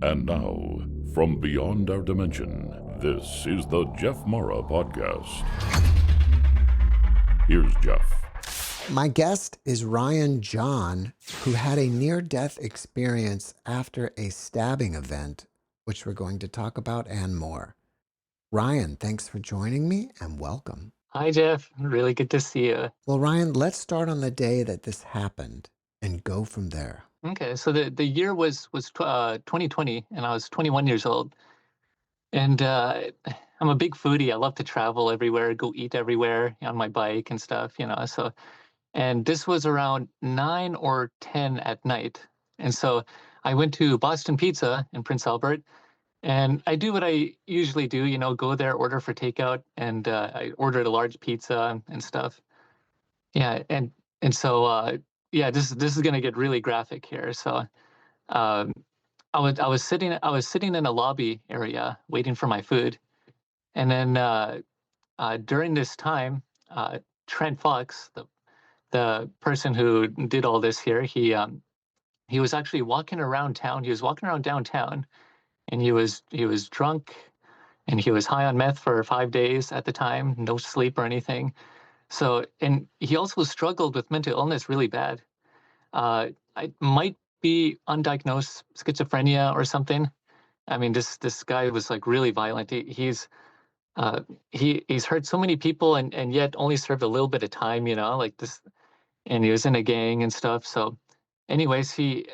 And now, from beyond our dimension, this is the JeffMara podcast. Here's Jeff. My guest is Ryan John, who had a near-death experience after a stabbing event, which we're going to talk about and more. Ryan, thanks for joining me and welcome. Hi, Jeff. Really good to see you. Well, Ryan, let's start on the day that this happened and go from there. Okay, so the year was 2020, and I was 21 years old. And I'm a big foodie. I love to travel everywhere, go eat everywhere on my bike and stuff, So, and this was around 9 or 10 at night. And so I went to Boston Pizza in Prince Albert, and I do what I usually do, go there, order for takeout, and I ordered a large pizza and stuff. Yeah, and so yeah, this is gonna get really graphic here. So um, I was sitting in a lobby area waiting for my food, and then during this time, Trent Fox, the person who did all this here, he was actually walking around town. He was walking around downtown, and he was drunk, and he was high on meth for 5 days at the time, no sleep or anything. So, and he also struggled with mental illness really bad. I might be undiagnosed schizophrenia or something. I mean, this guy was like really violent. He's hurt so many people and yet only served a little bit of time, like this. And he was in a gang and stuff. So, anyways, he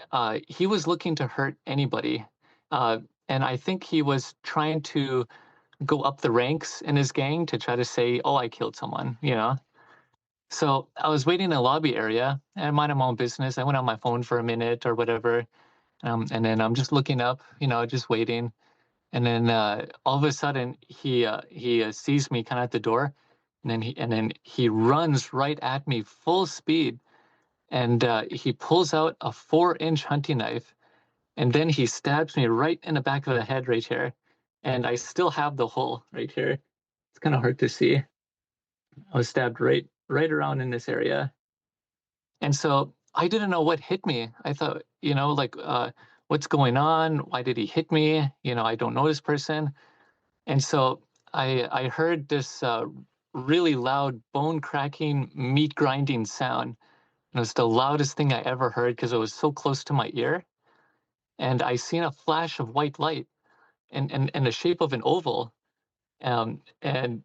was looking to hurt anybody, uh, and I think he was trying to go up the ranks in his gang to try to say, "Oh, I killed someone." So I was waiting in the lobby area and I minded my own business. I went on my phone for a minute or whatever. And then I'm just looking up, just waiting. And then all of a sudden he sees me kind of at the door, and then he runs right at me full speed, and he pulls out a 4-inch hunting knife, and then he stabs me right in the back of the head right here. And I still have the hole right here. It's kind of hard to see. I was stabbed right around in this area. And so I didn't know what hit me. I thought, like, what's going on? Why did he hit me? I don't know this person. And so I heard this really loud bone cracking, meat grinding sound. It was the loudest thing I ever heard because it was so close to my ear. And I seen a flash of white light in the shape of an oval. And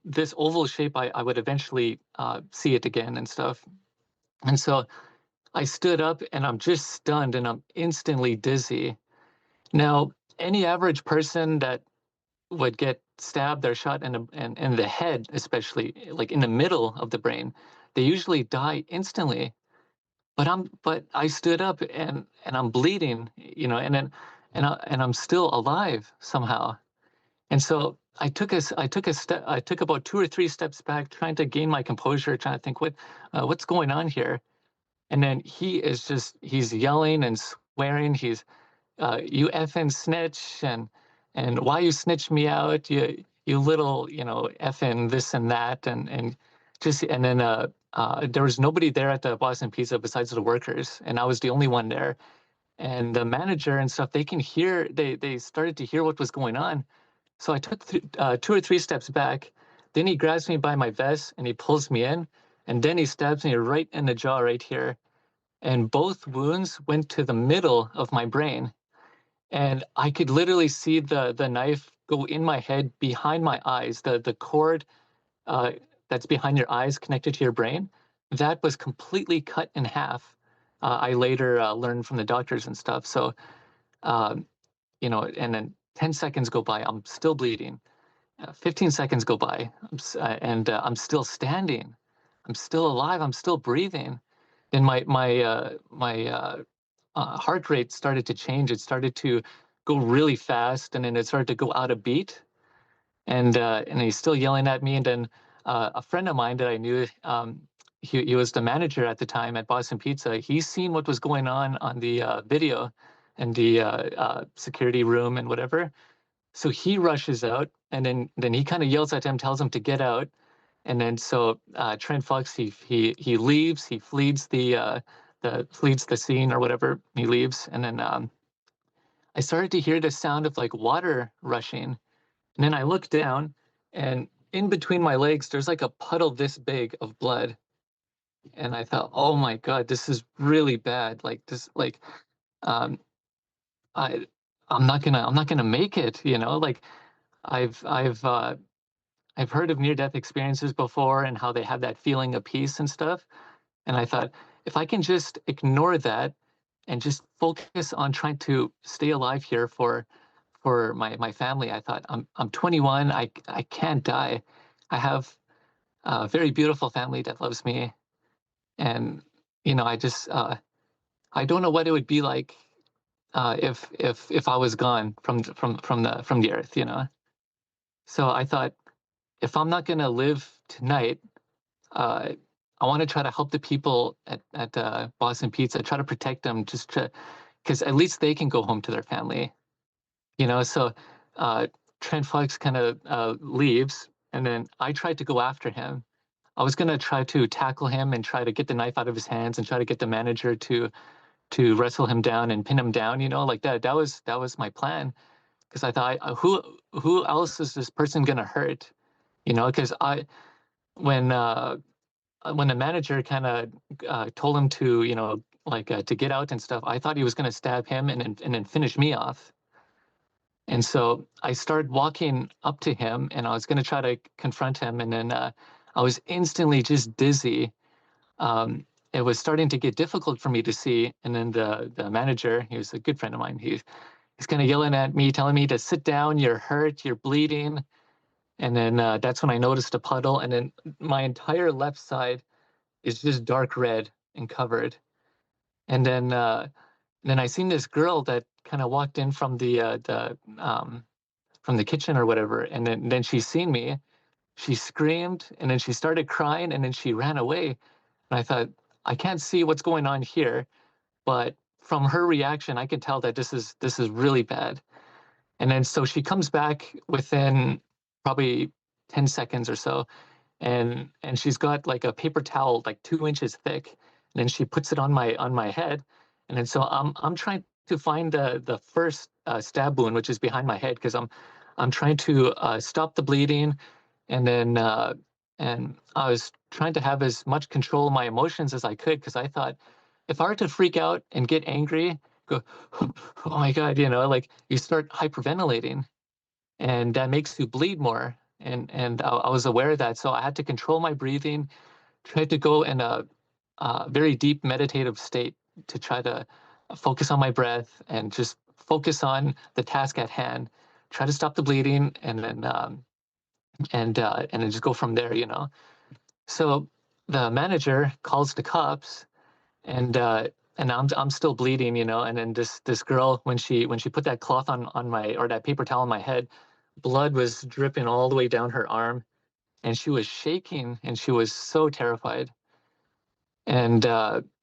this oval shape, I would eventually see it again and stuff. And so I stood up and I'm just stunned and I'm instantly dizzy. Now, any average person that would get stabbed or shot in the head, especially like in the middle of the brain, they usually die instantly. But I stood up and I'm bleeding, and I'm still alive somehow. And so I took about 2 or 3 steps back, trying to gain my composure, trying to think what's going on here. And then he's yelling and swearing. You effing snitch, and why you snitch me out, you little, effing this and that. And then there was nobody there at the Boston Pizza besides the workers. And I was the only one there. And the manager and stuff, they started to hear what was going on. So I took 2 or 3 steps back. Then he grabs me by my vest and he pulls me in. And then he stabs me right in the jaw right here. And both wounds went to the middle of my brain. And I could literally see the knife go in my head behind my eyes. The cord uh, that's behind your eyes connected to your brain, that was completely cut in half. I later learned from the doctors and stuff. So, um, and then 10 seconds go by, I'm still bleeding. 15 seconds go by, and I'm still standing. I'm still alive. I'm still breathing. Then my heart rate started to change. It started to go really fast, and then it started to go out of beat. And he's still yelling at me. And then a friend of mine that I knew, he was the manager at the time at Boston Pizza. He's seen what was going on the video and the security room and whatever. So he rushes out, and then he kind of yells at him, tells him to get out. And then so Trent Fox, he leaves, he flees the scene or whatever. He leaves, and then I started to hear the sound of like water rushing. And then I looked down, and in between my legs, there's like a puddle this big of blood. And I thought, oh my God, this is really bad. Like this, like, um, I, I'm not gonna make it, you know, like I've, I've, uh, I've heard of near-death experiences before and how they have that feeling of peace and stuff. And I thought, if I can just ignore that and just focus on trying to stay alive here for my family, I thought I'm 21. I can't die. I have a very beautiful family that loves me, and I just I don't know what it would be like if I was gone from the earth. So I thought, if I'm not gonna live tonight, uh, I want to try to help the people at Boston Pizza, try to protect them, just to because at least they can go home to their family. So uh, Trent Fox kind of leaves, and then I tried to go after him. I was gonna try to tackle him and try to get the knife out of his hands and try to get the manager to wrestle him down and pin him down. Like that. That was my plan, because I thought, who else is this person gonna hurt? Because I when the manager kind of told him to like to get out and stuff, I thought he was gonna stab him and then finish me off. And so I started walking up to him, and I was going to try to confront him. And then I was instantly just dizzy. It was starting to get difficult for me to see. And then the manager, he was a good friend of mine, he's kind of yelling at me, telling me to sit down. You're hurt. You're bleeding. And then that's when I noticed a puddle. And then my entire left side is just dark red and covered. And then I seen this girl that kind of walked in from the kitchen or whatever. And then she seen me, she screamed, and then she started crying, and then she ran away. And I thought, I can't see what's going on here, but from her reaction, I could tell that this is really bad. And then so she comes back within probably 10 seconds or so, and she's got like a paper towel like 2 inches thick, and then she puts it on my head. And then so I'm trying to find the first stab wound, which is behind my head, because I'm trying to stop the bleeding. And I was trying to have as much control of my emotions as I could, because I thought, if I were to freak out and get angry, go, oh my God, like you start hyperventilating, and that makes you bleed more. And I was aware of that, so I had to control my breathing, tried to go in a very deep meditative state to try to focus on my breath and just focus on the task at hand, try to stop the bleeding, and then just go from there. So the manager calls the cops, and I'm still bleeding, and then this girl, when she put that cloth on my, or that paper towel on my head, blood was dripping all the way down her arm, and she was shaking, and she was so terrified. And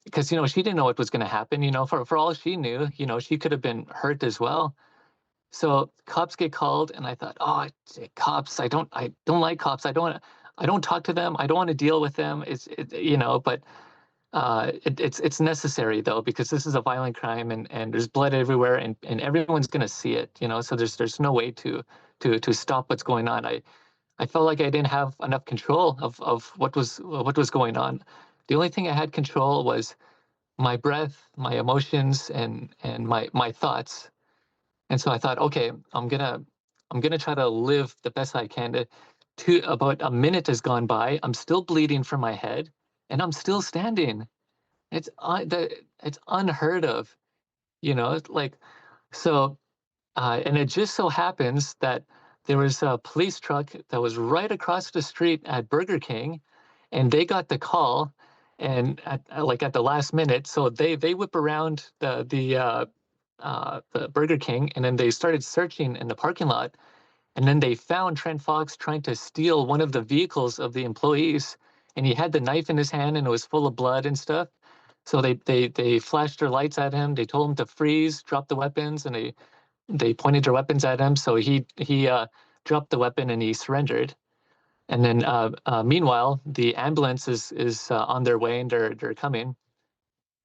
because she didn't know what was going to happen, for all she knew, she could have been hurt as well. So cops get called, and I thought, oh, cops! I don't like cops. I don't talk to them. I don't want to deal with them. But it's necessary though, because this is a violent crime, and there's blood everywhere, and everyone's gonna see it. So there's no way to stop what's going on. I felt like I didn't have enough control of what was going on. The only thing I had control was my breath, my emotions, and my thoughts. And so I thought, okay, I'm gonna try to live the best I can. About a minute has gone by. I'm still bleeding from my head, and I'm still standing. It's unheard of, like. So and it just so happens that there was a police truck that was right across the street at Burger King, and they got the call, and at the last minute, so they whip around the Burger King, and then they started searching in the parking lot, and then they found Trent Fox trying to steal one of the vehicles of the employees, and he had the knife in his hand, and it was full of blood and stuff. So they flashed their lights at him. They told him to freeze, drop the weapons, and they pointed their weapons at him. So he dropped the weapon, and he surrendered. And then meanwhile, the ambulance is on their way, and they're coming.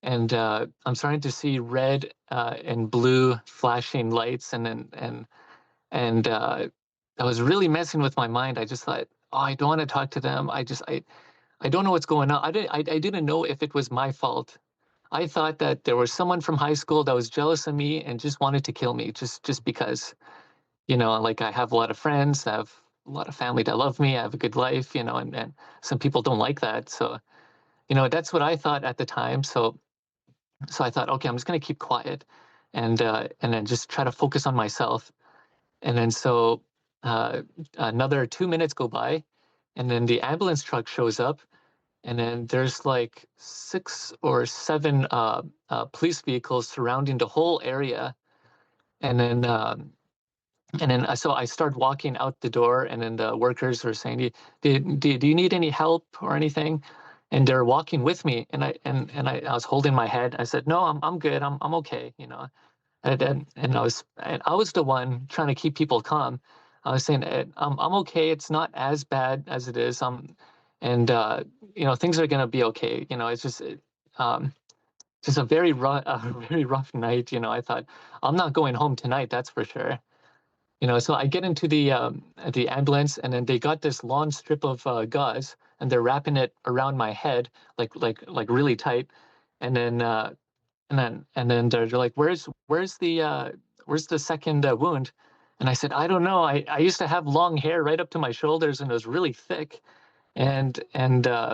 and I'm starting to see red and blue flashing lights, and that was really messing with my mind. I just thought, oh, I don't want to talk to them. I don't know what's going on. I didn't know if it was my fault. I thought that there was someone from high school that was jealous of me and just wanted to kill me just because, like I have a lot of friends, I have a lot of family that love me, I have a good life, and some people don't like that. So, that's what I thought at the time. So I thought, okay, I'm just gonna keep quiet and then just try to focus on myself. And then so another 2 minutes go by, and then the ambulance truck shows up, and then there's like 6 or 7 police vehicles surrounding the whole area. And then so I start walking out the door, and then the workers are saying, do you need any help or anything? And they're walking with me, and I was holding my head. I said, no, I'm good. I'm okay. And I was the one trying to keep people calm. I was saying, I'm okay. It's not as bad as it is. And things are gonna be okay. It's just a very rough, a very rough night. I thought I'm not going home tonight. That's for sure. So I get into the ambulance, and then they got this long strip of gauze, and they're wrapping it around my head, like really tight, and then they're like, where's the second wound? And I said, I don't know. I used to have long hair right up to my shoulders, and it was really thick, and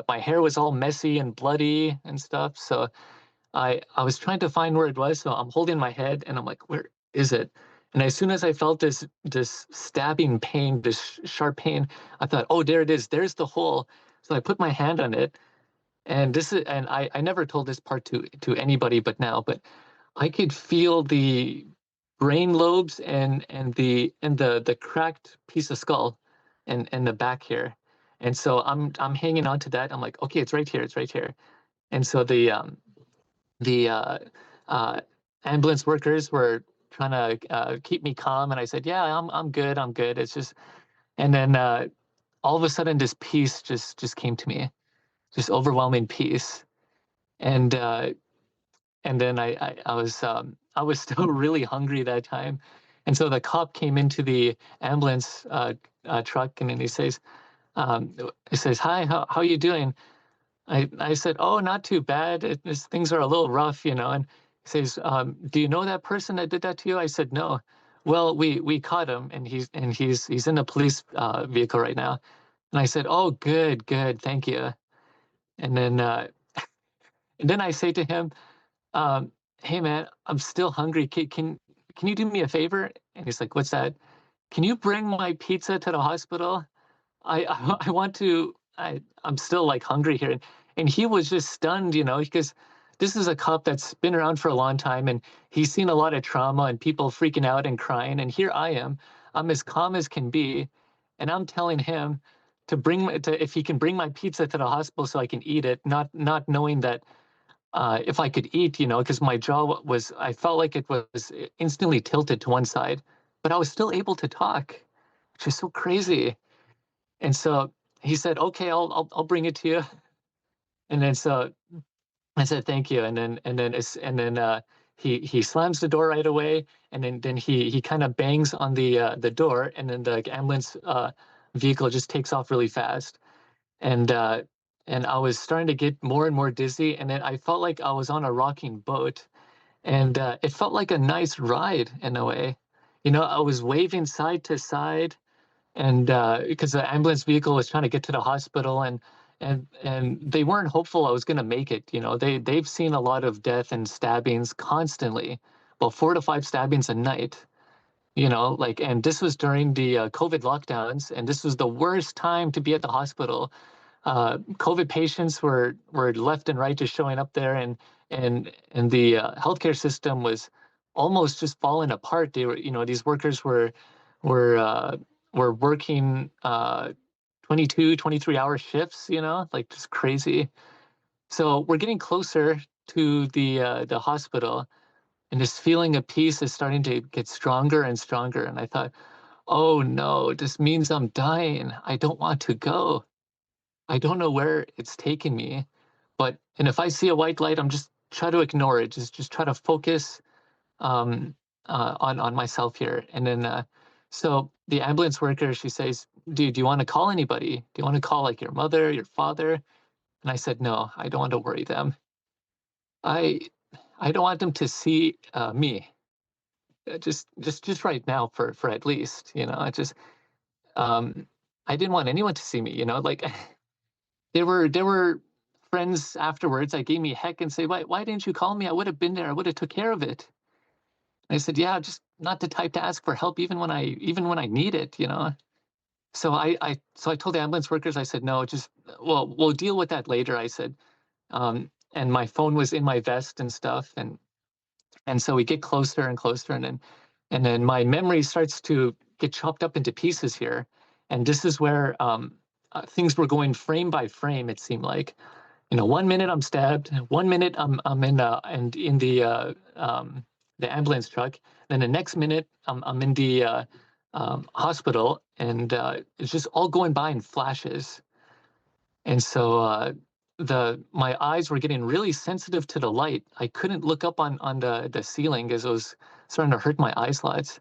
my hair was all messy and bloody and stuff. So I was trying to find where it was. So I'm holding my head, and I'm like, where is it? And as soon as I felt this stabbing pain, this sharp pain, I thought, oh, there it is. There's the hole. So I put my hand on it, and I never told this part to anybody but now, but I could feel the brain lobes and the cracked piece of skull and the back here. And so I'm hanging on to that. I'm like, okay, it's right here, it's right here. And so the uh, ambulance workers were trying to keep me calm, and I said, yeah, I'm good, I'm good. It's just, and then all of a sudden this peace just came to me, just overwhelming peace. And uh, and then I was still really hungry that time, and so the cop came into the ambulance truck, and then he says, "Hi, how you doing?" I said, "Oh, not too bad. Things are a little rough, And he says, "Do you know that person that did that to you?" I said, "No." Well, we caught him, and he's in a police vehicle right now. And I said, "Oh, good, good, thank you." And then I say to him, "Hey man, I'm still hungry. Can you do me a favor?" And he's like, "What's that?" "Can you bring my pizza to the hospital? I want to. I'm still like hungry here." And he was just stunned, because this is a cop that's been around for a long time, and he's seen a lot of trauma and people freaking out and crying. And here I am. I'm as calm as can be, and I'm telling him if he can bring my pizza to the hospital so I can eat it, not knowing that if I could eat, because my jaw I felt like it was instantly tilted to one side, but I was still able to talk, which is so crazy. And so he said, "Okay, I'll bring it to you." And then so I said, "Thank you." And then he slams the door right away, and then he kind of bangs on the door, and then the ambulance vehicle just takes off really fast. And and I was starting to get more and more dizzy, and then I felt like I was on a rocking boat, and it felt like a nice ride in a way. I was waving side to side, and because the ambulance vehicle was trying to get to the hospital, and they weren't hopeful I was going to make it. They've seen a lot of death and stabbings constantly, well, 4 to 5 stabbings a night. And this was during the COVID lockdowns, and this was the worst time to be at the hospital. COVID patients were left and right just showing up there, and the healthcare system was almost just falling apart. These workers were working 22, 23-hour shifts, like just crazy. So we're getting closer to the hospital, and this feeling of peace is starting to get stronger and stronger. And I thought, oh no, this means I'm dying. I don't want to go. I don't know where it's taking me, and if I see a white light, try to ignore it. Just try to focus on myself here. And then so the ambulance worker, she says, "Dude, do you want to call anybody? Do you want to call like your mother, your father?" And I said, "No, I don't want to worry them. I I don't want them to see me. Just right now for at least, you know. Um I didn't want anyone to see me, you know, like there were friends afterwards that gave me heck and say, why didn't you call me? I would have been there. I would have took care of it." And I said, "Yeah, just not the type to ask for help even when I need it, you know." So I told the ambulance workers, I said, "No, just well, we'll deal with that later." I said, and my phone was in my vest and stuff, and so we get closer and closer, and then my memory starts to get chopped up into pieces here, and this is where things were going frame by frame. It seemed like, you know, 1 minute I'm stabbed, 1 minute I'm in the ambulance truck, then the next minute I'm in the hospital, and it's just all going by in flashes. And so the my eyes were getting really sensitive to the light. I couldn't look up on the ceiling as it was starting to hurt my eye slots.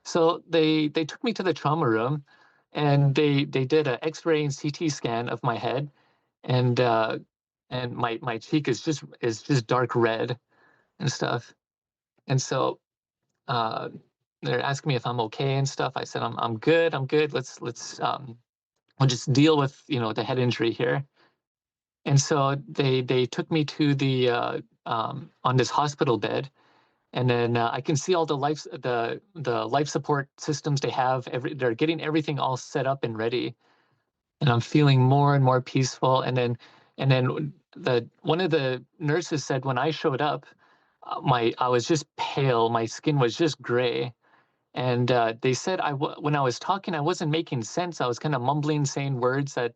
So they took me to the trauma room, and they did an X-ray and CT scan of my head, and my cheek is just dark red and stuff. And so uh, they're asking me if I'm okay and stuff. I said I'm good. I'm good. Let's we'll just deal with, you know, the head injury here. And so they took me to the on this hospital bed, and then I can see all the life support systems they have. They're getting everything all set up and ready, and I'm feeling more and more peaceful. And then the one of the nurses said when I showed up, my I was just pale. My skin was just gray, and they said when I was talking, I wasn't making sense. I was kind of mumbling, saying words that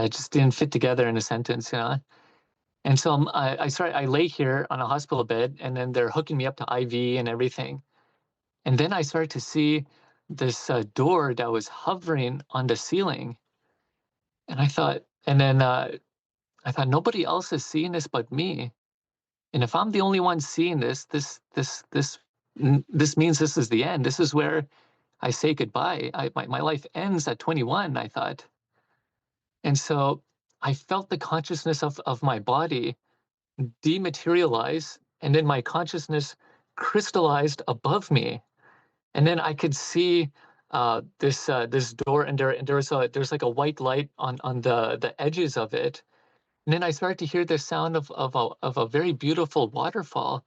just didn't fit together in a sentence, you know. And so I lay here on a hospital bed, and then they're hooking me up to IV and everything. And then I started to see this door that was hovering on the ceiling, and I thought nobody else is seeing this but me. And if I'm the only one seeing this means this is the end. This is where I say goodbye. My life ends at 21, I thought. And so I felt the consciousness of my body dematerialize, and then my consciousness crystallized above me. And then I could see this door, and there's like a white light on the edges of it. And then I started to hear the sound of a very beautiful waterfall.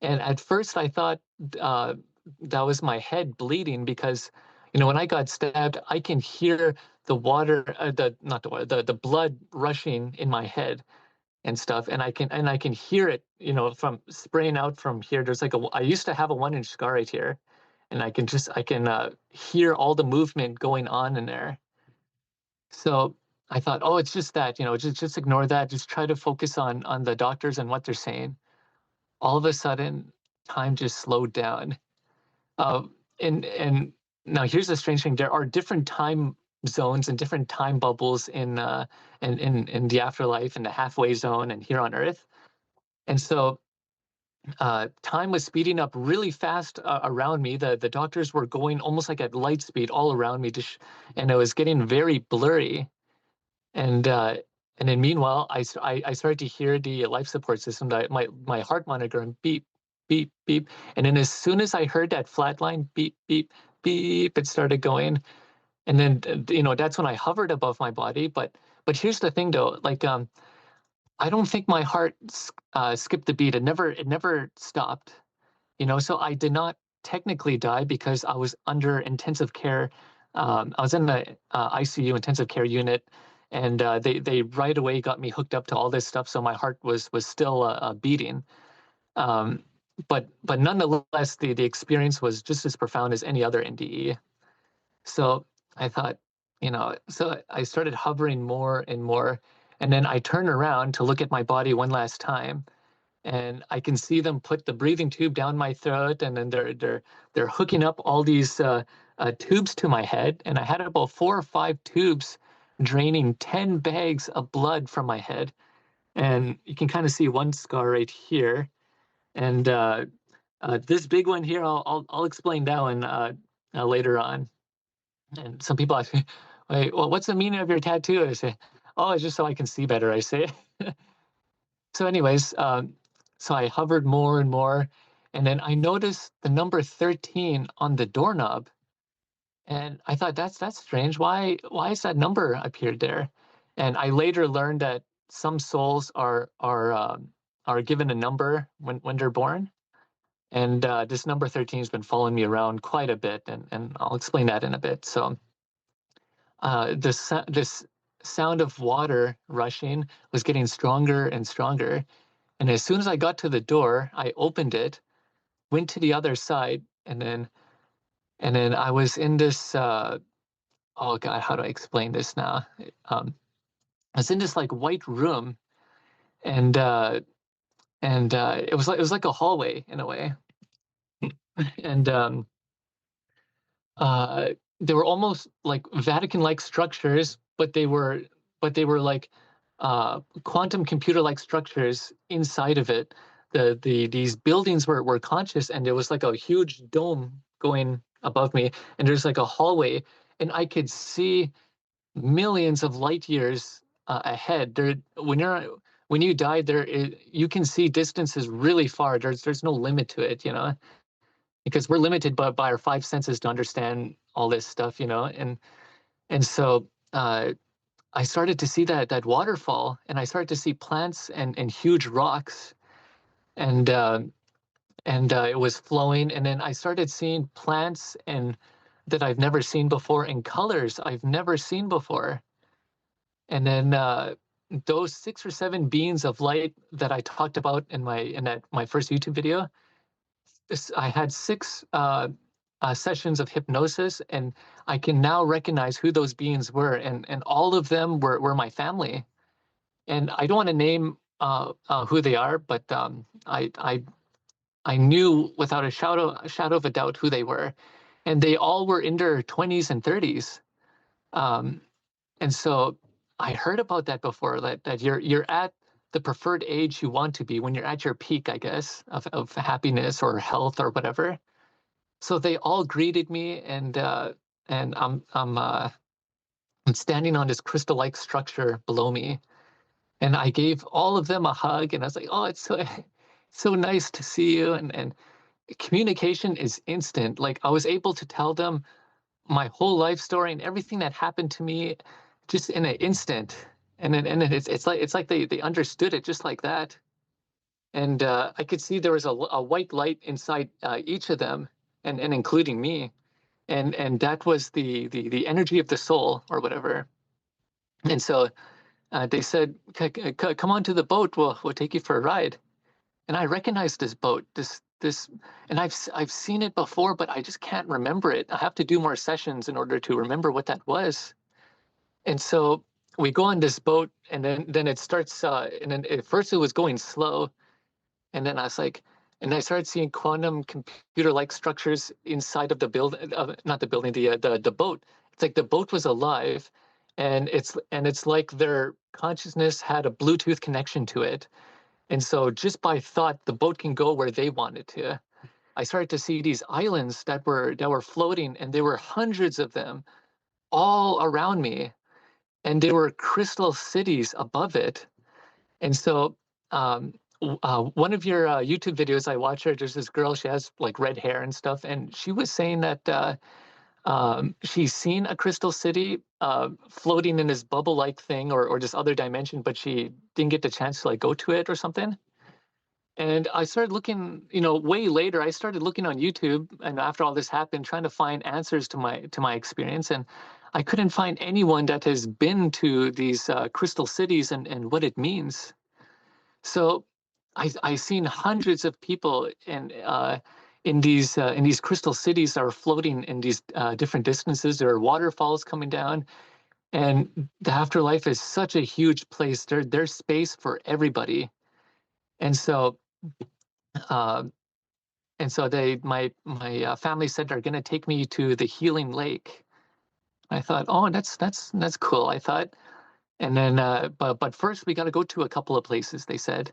And at first I thought uh, that was my head bleeding, because, you know, when I got stabbed, I can hear the water, the not the water, the blood rushing in my head and stuff, and I can hear it, you know, from spraying out from here. There's like I used to have a 1-inch scar right here, and I can hear all the movement going on in there. So I thought, oh, it's just that, you know, just ignore that. Just try to focus on the doctors and what they're saying. All of a sudden, time just slowed down. Uh, and now here's the strange thing: there are different time zones and different time bubbles in the afterlife, and the halfway zone, and here on Earth. And so time was speeding up really fast around me. The doctors were going almost like at light speed all around me, and it was getting very blurry. And uh, and then meanwhile, I started to hear the life support system, that my heart monitor, and beep, beep, beep. And then as soon as I heard that flat line, beep, beep, beep, it started going. And then you know, that's when I hovered above my body. But here's the thing though, like I don't think my heart skipped a beat. It never stopped. You know, so I did not technically die because I was under intensive care. I was in the ICU, intensive care unit, and they right away got me hooked up to all this stuff. So my heart was still beating. Um, but nonetheless, the experience was just as profound as any other NDE. So I thought, you know, so I started hovering more and more, and then I turned around to look at my body one last time, and I can see them put the breathing tube down my throat, and then they're hooking up all these tubes to my head, and I had about 4 or 5 tubes draining 10 bags of blood from my head. and you can kind of see one scar right here, and this big one here, I'll explain that one later on. And some people ask me, "Wait, well, what's the meaning of your tattoo?" I say, "Oh, it's just so I can see better." I say. So, anyways, so I hovered more and more, and then I noticed the number 13 on the doorknob, and I thought that's strange. Why is that number appeared there? And I later learned that some souls are given a number when they're born, and this number 13 has been following me around quite a bit, and I'll explain that in a bit. So, this sound of water rushing was getting stronger and stronger. And as soon as I got to the door, I opened it, went to the other side, and then I was in this. Oh God, how do I explain this now? Um, I was in this like white room, and it was like a hallway in a way, and uh, they were almost like Vatican-like structures, but they were like quantum computer-like structures inside of it. These buildings were conscious, and there was like a huge dome going above me, and there's like a hallway, and I could see millions of light years ahead. When you die, you can see distances really far. There's no limit to it, because we're limited by our five senses to understand all this stuff, and so I started to see that waterfall, and I started to see plants and huge rocks, and it was flowing, and then I started seeing plants and that I've never seen before, and colors I've never seen before, and then those 6 or 7 beams of light that I talked about in my first YouTube video. I had 6 sessions of hypnosis, and I can now recognize who those beings were, and all of them were my family. And I don't want to name who they are, but I knew without a shadow of a doubt who they were, and they all were in their 20s and 30s. Um, and so I heard about that before, that you're at the preferred age you want to be when you're at your peak, I guess, of happiness or health or whatever. So they all greeted me, and I'm standing on this crystal-like structure below me, and I gave all of them a hug, and I was like, "Oh, it's so so nice to see you." And communication is instant. Like, I was able to tell them my whole life story and everything that happened to me just in an instant. And then it's like they understood it just like that. And I could see there was a white light inside each of them, and including me. And that was the energy of the soul or whatever. And so they said, Come on to the boat. We'll take you for a ride." And I recognized this boat, this, and I've seen it before, but I just can't remember it. I have to do more sessions in order to remember what that was. And so we go on this boat, and then it starts. And then at first it was going slow, and then I was like, and I started seeing quantum computer-like structures inside of the building, not the building, the boat. It's like the boat was alive, and it's like their consciousness had a Bluetooth connection to it, and so just by thought, the boat can go where they want it to. I started to see these islands that were floating, and there were hundreds of them all around me, and there were crystal cities above it. And so, one of your YouTube videos I watch her, there's this girl, she has like red hair and stuff, and she was saying that she's seen a crystal city floating in this bubble-like thing, or this other dimension, but she didn't get the chance to like go to it or something. And I started looking, way later, I started looking on YouTube, and after all this happened, trying to find answers to my experience, and I couldn't find anyone that has been to these crystal cities and what it means. So I seen hundreds of people in these crystal cities that are floating in these different distances. There are waterfalls coming down, and the afterlife is such a huge place. There's space for everybody, and so uh, my family said they're going to take me to the healing lake. I thought, oh, that's cool. I thought, And then, but first we got to go to a couple of places, they said.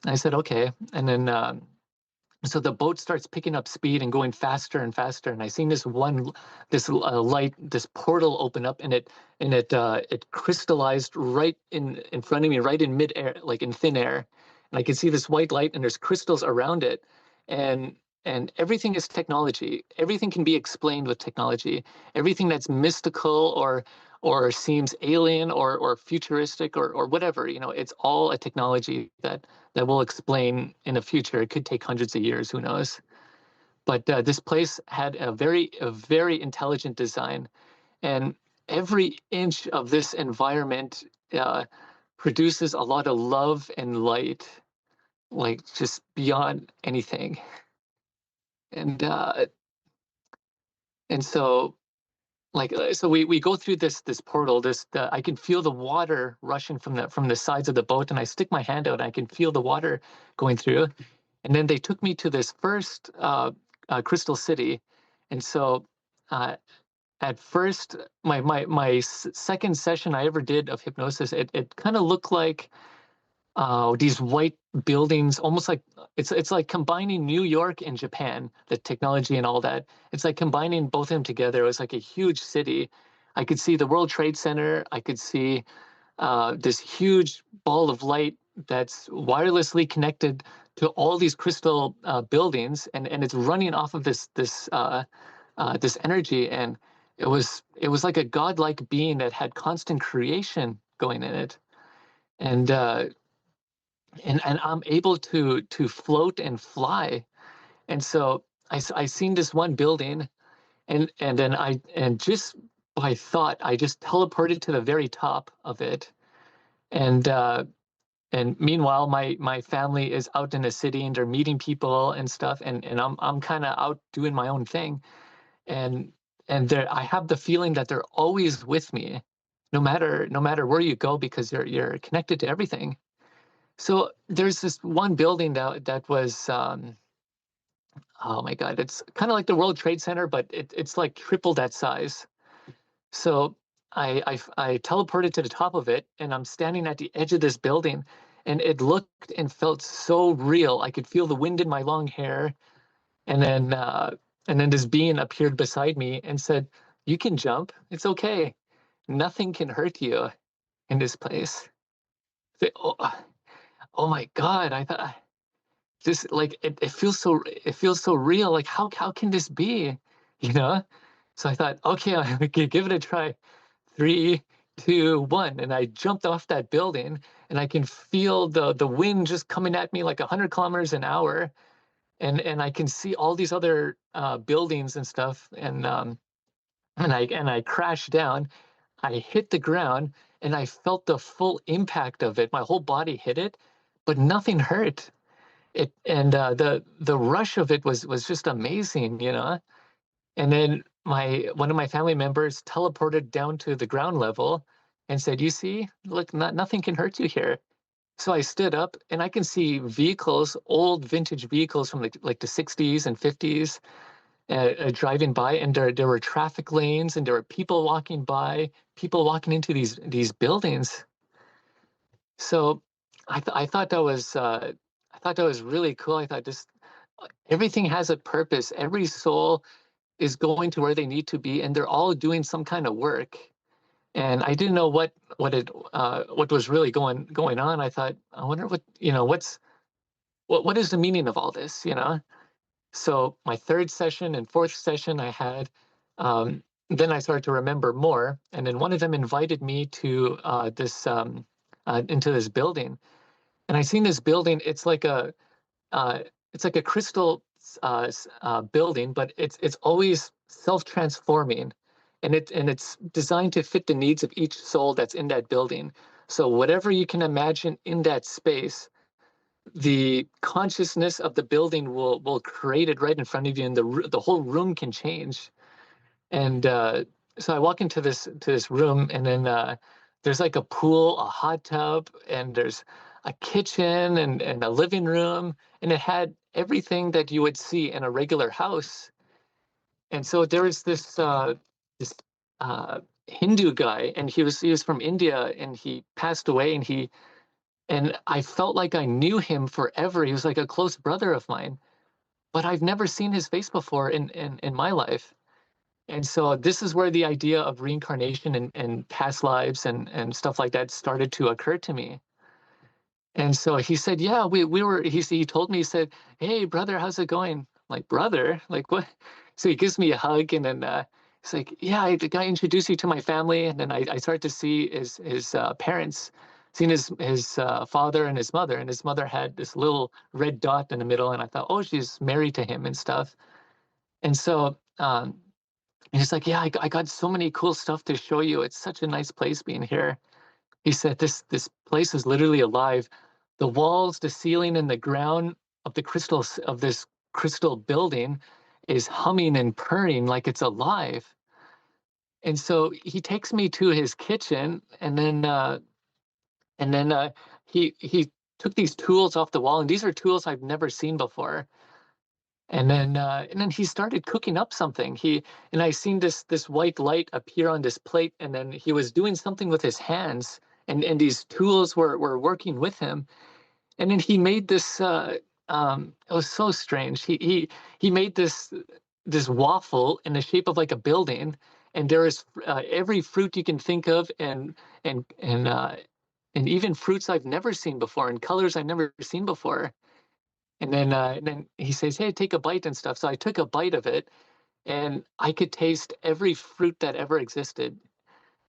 I said, okay. And then, so the boat starts picking up speed and going faster and faster. And I seen this light, this portal open up, and it crystallized right in front of me, right in midair, like in thin air. And I could see this white light, and there's crystals around it, and and everything is technology. Everything can be explained with technology. Everything that's mystical or seems alien or futuristic or whatever, it's all a technology that will explain in the future. It could take hundreds of years, who knows? But this place had a very intelligent design, and every inch of this environment uh, produces a lot of love and light, like just beyond anything. And and so so we go through this portal. I can feel the water rushing from the sides of the boat, and I stick my hand out, and I can feel the water going through. And then they took me to this first crystal city. And so uh, at first, my second session I ever did of hypnosis, it kind of looked like these white buildings, almost like it's like combining New York and Japan, the technology and all that. It's like combining both of them together. It was like a huge city. I could see the World Trade Center. I could see this huge ball of light that's wirelessly connected to all these crystal buildings, and it's running off of this energy, and it was like a godlike being that had constant creation going in it, and and I'm able to float and fly, and so I seen this one building, and then and just by thought I just teleported to the very top of it, and meanwhile, my family is out in the city and they're meeting people and stuff, and I'm kind of out doing my own thing, and I have the feeling that they're always with me, no matter where you go, because you're connected to everything. So there's this one building that was oh my God, it's kind of like the World Trade Center, but it's like triple that size. So I teleported to the top of it, and I'm standing at the edge of this building, and it looked and felt so real. I could feel the wind in my long hair, and then this being appeared beside me and said, "You can jump. It's okay. Nothing can hurt you in this place." Oh, oh my God! I thought this, like, it feels so real. Like, how can this be? You know? So I thought, okay, I could give it a try. Three, two, one, and I jumped off that building, and I can feel the wind just coming at me like 100 kilometers an hour, and I can see all these other buildings and stuff, and I crashed down. I hit the ground, and I felt the full impact of it. My whole body hit it, but nothing hurt. And the rush of it was just amazing. And then one of my family members teleported down to the ground level and said, "You see, look, nothing can hurt you here." So I stood up, and I can see vehicles, old vintage vehicles from the 60s and 50s, driving by, and there were traffic lanes, and there were people walking by, people walking into these buildings. So I thought that was really cool. I thought, just everything has a purpose. Every soul is going to where they need to be, and they're all doing some kind of work. And I didn't know what was really going on. I thought, I wonder what is the meaning of all this. So my third session and fourth session I had, then I started to remember more, and then one of them invited me to this into this building, and I seen this building. Uh, it's like a crystal building, but it's always self-transforming, and it's designed to fit the needs of each soul that's in that building. So whatever you can imagine in that space, the consciousness of the building will create it right in front of you, and the whole room can change. And so I walk into this room, and then there's like a pool, a hot tub, and there's a kitchen and a living room, and it had everything that you would see in a regular house. And so there was this Hindu guy, and he was from India, and he passed away, and I felt like I knew him forever. He was like a close brother of mine, but I've never seen his face before in my life. And so this is where the idea of reincarnation and past lives and stuff like that started to occur to me. And so he said, yeah, we were, he told me, he said, hey, brother, how's it going? I'm like, brother? Like, what? So he gives me a hug, and then he's like, yeah, the guy introduced you to my family. And then I started to see his parents, seen his father and his mother had this little red dot in the middle. And I thought, oh, she's married to him and stuff. And so he's like, yeah, I got so many cool stuff to show you. It's such a nice place being here. He said this place is literally alive. The walls, the ceiling, and the ground of the crystals of this crystal building is humming and purring like it's alive. And so he takes me to his kitchen, and then he took these tools off the wall, and these are tools I've never seen before. And then he started cooking up something. And I seen this white light appear on this plate, and then he was doing something with his hands, and these tools were working with him. And then he made this. It was so strange. He made this waffle in the shape of like a building, and there is every fruit you can think of, and and uh, and even fruits I've never seen before, and colors I've never seen before. And then he says, "Hey, take a bite and stuff." So I took a bite of it, and I could taste every fruit that ever existed.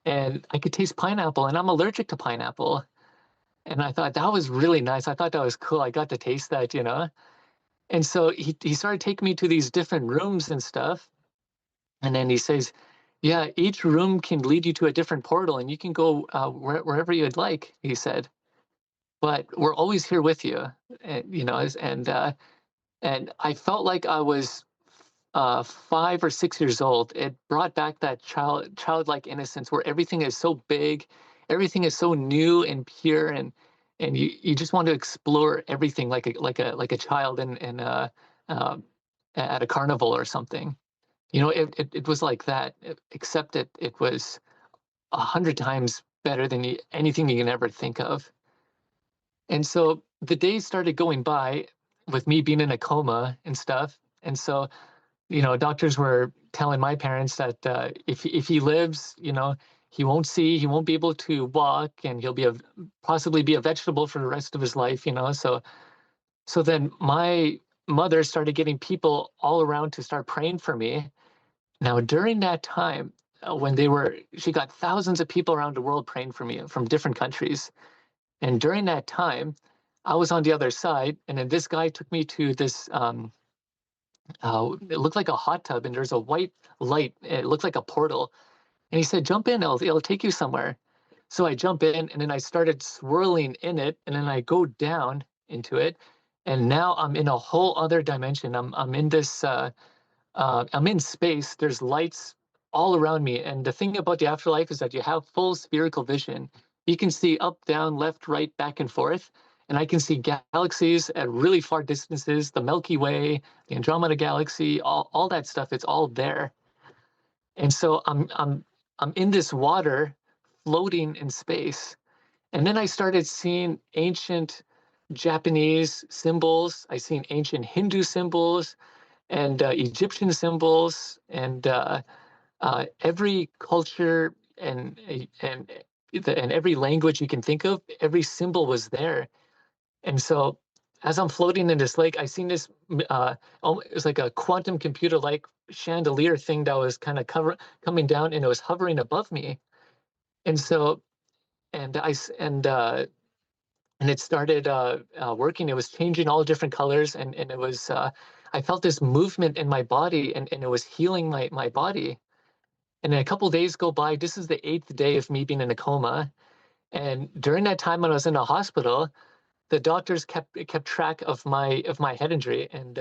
And I could taste pineapple, and I'm allergic to pineapple. And I thought that was really nice. I thought that was cool. I got to taste that. And so he started taking me to these different rooms and stuff. And then he says, "Yeah, each room can lead you to a different portal, and you can go wherever you'd like," he said. "But we're always here with you." And I felt like I was 5 or 6 years old. It brought back that childlike innocence where everything is so big, everything is so new and pure, and you just want to explore everything like a child uh, at a carnival or something. It was like that, except it was 100 times better than anything you can ever think of. And so the days started going by with me being in a coma and stuff. And so doctors were telling my parents that if he lives, he won't see, he won't be able to walk, and he'll possibly be a vegetable for the rest of his life. So then my mother started getting people all around to start praying for me. Now during that time, she got thousands of people around the world praying for me from different countries. And during that time, I was on the other side, and then this guy took me to this. It looked like a hot tub, and there's a white light. It looked like a portal. And he said, "Jump in, it'll take you somewhere." So I jump in, and then I started swirling in it, and then I go down into it, and now I'm in a whole other dimension. I'm in this. I'm in space. There's lights all around me, and the thing about the afterlife is that you have full spherical vision. You can see up, down, left, right, back and forth, and I can see galaxies at really far distances, the Milky Way, the Andromeda Galaxy, all that stuff. It's all there. And so I'm in this water floating in space. And then I started seeing ancient Japanese symbols. I seen ancient Hindu symbols and Egyptian symbols, and every culture and every language you can think of, every symbol was there. And so as I'm floating in this lake, I seen this. It was like a quantum computer-like chandelier thing that was kind of coming down, and it was hovering above me. And so, and I s- and it started working. It was changing all different colors, and it was. I felt this movement in my body, and it was healing my body. And then a couple days go by. This is the eighth day of me being in a coma. And during that time when I was in a hospital, the doctors kept track of my head injury, and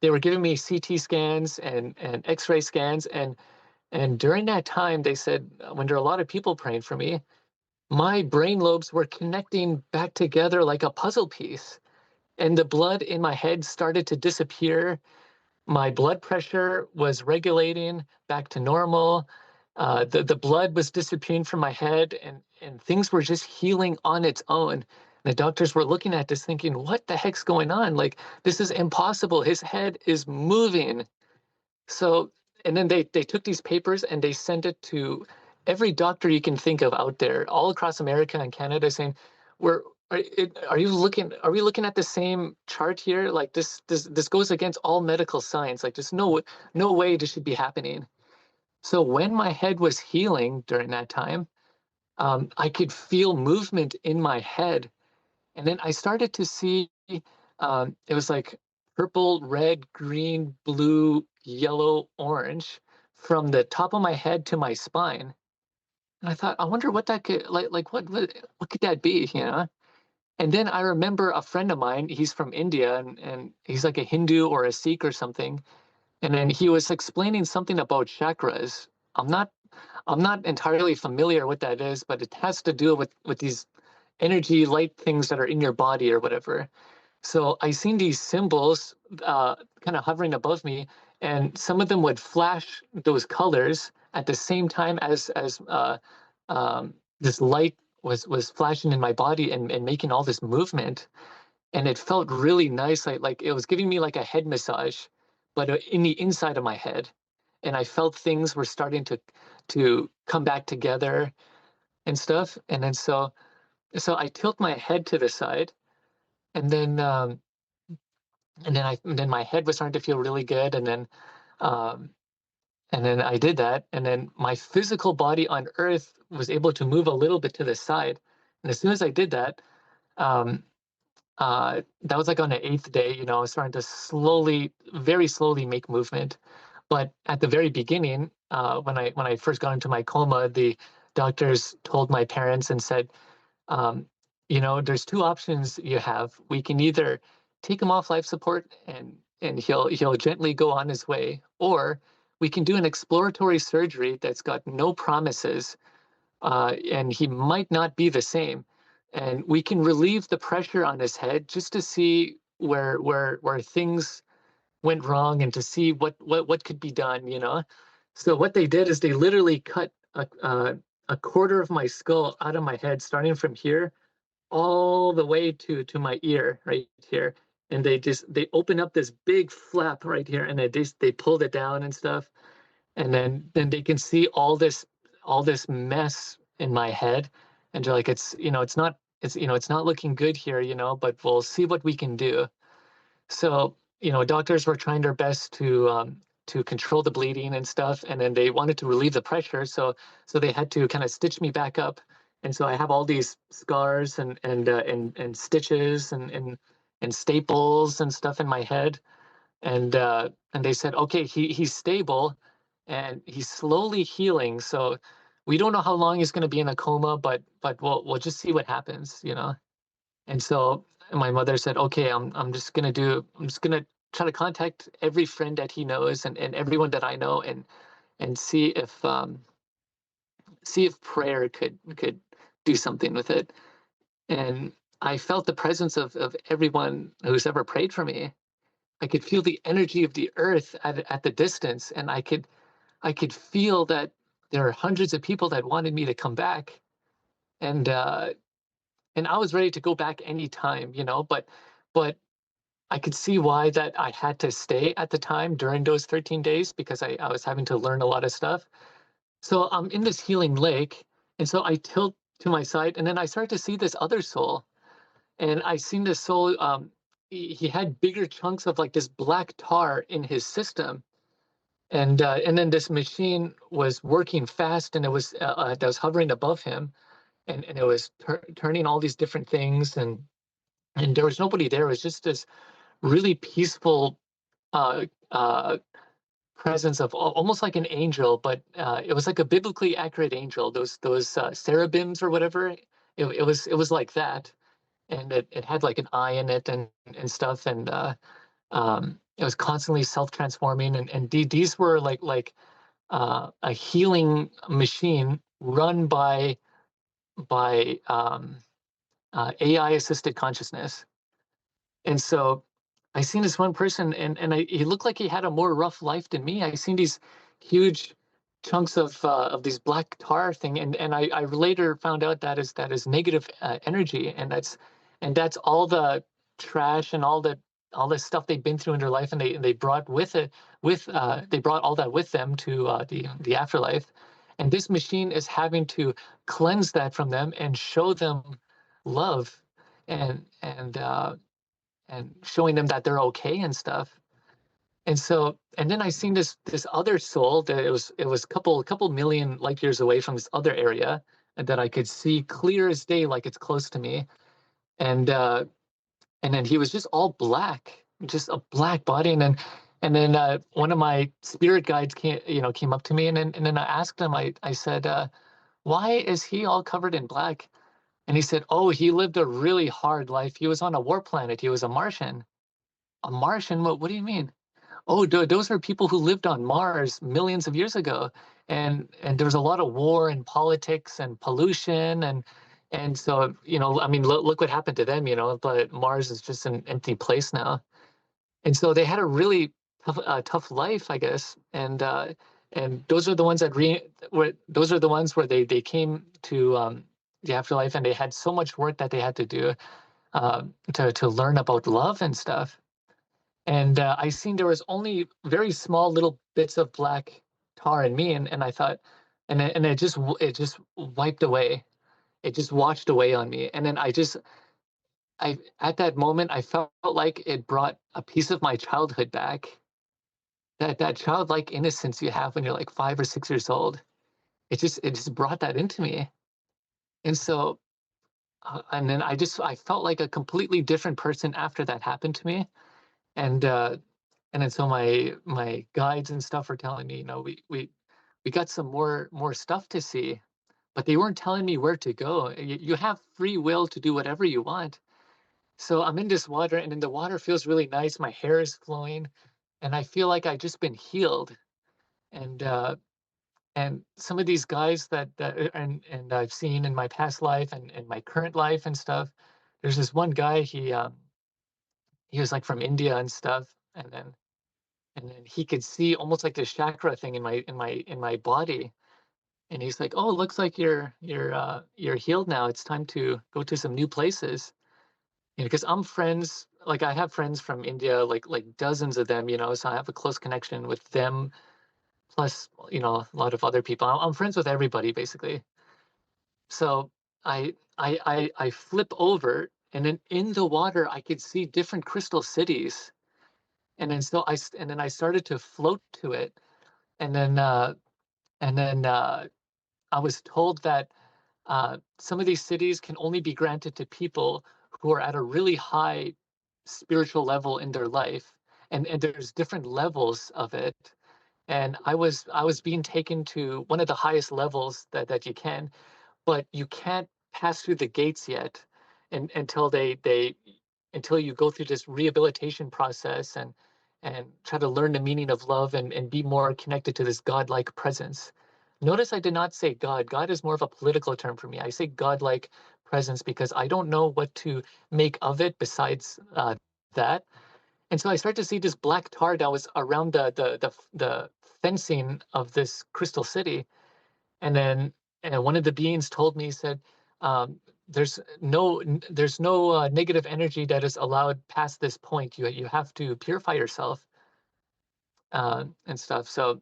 they were giving me CT scans and X-ray scans, and during that time they said, when there are a lot of people praying for me, my brain lobes were connecting back together like a puzzle piece, and the blood in my head started to disappear. My blood pressure was regulating back to normal. The blood was disappearing from my head, and things were just healing on its own. And the doctors were looking at this thinking, what the heck's going on? Like, this is impossible. His head is moving. So, and then they took these papers and they sent it to every doctor you can think of out there, all across America and Canada, saying, "We're are we looking at the same chart here? Like this goes against all medical science. Like there's no way this should be happening." So when my head was healing during that time, I could feel movement in my head, and then I started to see it was like purple, red, green, blue, yellow, orange from the top of my head to my spine. And I thought, I wonder what that could like what could that be, you know? And then I remember a friend of mine, he's from India and he's like a Hindu or a Sikh or something. And then he was explaining something about chakras. I'm not I'm not entirely familiar what that is, but it has to do with these energy light things that are in your body or whatever. So I seen these symbols kind of hovering above me, and some of them would flash those colors at the same time as this light was flashing in my body and making all this movement, and it felt really nice, like it was giving me like a head massage, but in the inside of my head, and I felt things were starting to come back together and stuff, and then so I tilt my head to the side, and then. And then my head was starting to feel really good, um and then I did that, and then my physical body on earth was able to move a little bit to the side, and as soon as I did that, um that was like on the eighth day, you know, I was starting to slowly, very slowly make movement. But at the very beginning, when I first got into my coma, the doctors told my parents and said, um, you know, there's two options you have. We can either take him off life support and he'll gently go on his way, or we can do an exploratory surgery that's got no promises, and he might not be the same. And we can relieve the pressure on his head just to see where things went wrong and to see what could be done, you know. So what they did is they literally cut a quarter of my skull out of my head, starting from here all the way to my ear right here, and they open up this big flap right here, and they pulled it down and stuff, and then they can see all this mess in my head, and they're like, it's you know it's not looking good here, you know, but we'll see what we can do. So, you know, doctors were trying their best to control the bleeding and stuff, and then they wanted to relieve the pressure. So they had to kind of stitch me back up, and so I have all these scars and stitches and staples and stuff in my head. And they said, okay, he's stable, and he's slowly healing. So we don't know how long he's going to be in a coma, but we'll just see what happens, you know. And so my mother said, okay, I'm just gonna try to contact every friend that he knows and everyone that I know and see if prayer could do something with it. And I felt the presence of everyone who's ever prayed for me. I could feel the energy of the earth at the distance, and I could feel that there are hundreds of people that wanted me to come back. And and I was ready to go back anytime, you know, but I could see why that I had to stay at the time during those 13 days, because I was having to learn a lot of stuff. So I'm in this healing lake, and so I tilt to my side, and then I start to see this other soul, and I seen this soul. He had bigger chunks of like this black tar in his system, and then this machine was working fast, and it was that was hovering above him, and it was turning all these different things, and there was nobody there. It was just this really peaceful uh, uh, presence of almost like an angel, but it was like a biblically accurate angel. Those cherubims or whatever. It was like that, and it had like an eye in it and stuff, and it was constantly self transforming, and these were a healing machine run by AI assisted consciousness. And so I seen this one person, and he looked like he had a more rough life than me. I seen these huge chunks of these black tar thing, and I later found out that is negative energy, and that's all the trash and all the stuff they've been through in their life, and they brought with it they brought all that with them to the afterlife, and this machine is having to cleanse that from them and show them love, and showing them that they're okay and stuff. And then I seen this other soul that it was couple million light years away from this other area, and that I could see clear as day, like it's close to me. And and then he was just all black, just a black body. And then one of my spirit guides came up to me, and then I asked him, I said, why is he all covered in black? And he said, oh, he lived a really hard life. He was on a war planet. He was a Martian. A Martian? What do you mean? Oh, those are people who lived on Mars millions of years ago, and there was a lot of war and politics and pollution, and so I mean, look what happened to them, But Mars is just an empty place now, and so they had a really tough life, I guess, and those are the ones those are the ones where they came to the afterlife, and they had so much work that they had to do to learn about love and stuff. And I seen there was only very small little bits of black tar in me, and I thought, and it just wiped away. It just washed away on me, and then I at that moment I felt like it brought a piece of my childhood back. That childlike innocence you have when you're like 5 or 6 years old. It just brought that into me, and so and then I felt like a completely different person after that happened to me, and and then so my guides and stuff were telling me, we got some more stuff to see, but they weren't telling me where to go. You have free will to do whatever you want. So I'm in this water, and then the water feels really nice. My hair is flowing, and I feel like I just been healed. And some of these guys and I've seen in my past life and my current life and stuff. There's this one guy. He was like from India and stuff, and then he could see almost like this chakra thing in my body, and he's like, oh, looks like you're healed now. It's time to go to some new places, because I'm friends, like I have friends from India, like dozens of them, so I have a close connection with them, plus a lot of other people. I'm friends with everybody basically. So I flip over, and then in the water I could see different crystal cities, and then I started to float to it, and then I was told that some of these cities can only be granted to people who are at a really high spiritual level in their life, and there's different levels of it. And I was being taken to one of the highest levels that you can, but you can't pass through the gates yet, until until you go through this rehabilitation process, and try to learn the meaning of love, and be more connected to this godlike presence. Notice I did not say God. God is more of a political term for me. I say godlike presence because I don't know what to make of it besides that. And so I start to see this black tar that was around the fencing of this crystal city, and one of the beings told me, he said, there's no negative energy that is allowed past this point. You have to purify yourself, and stuff. So,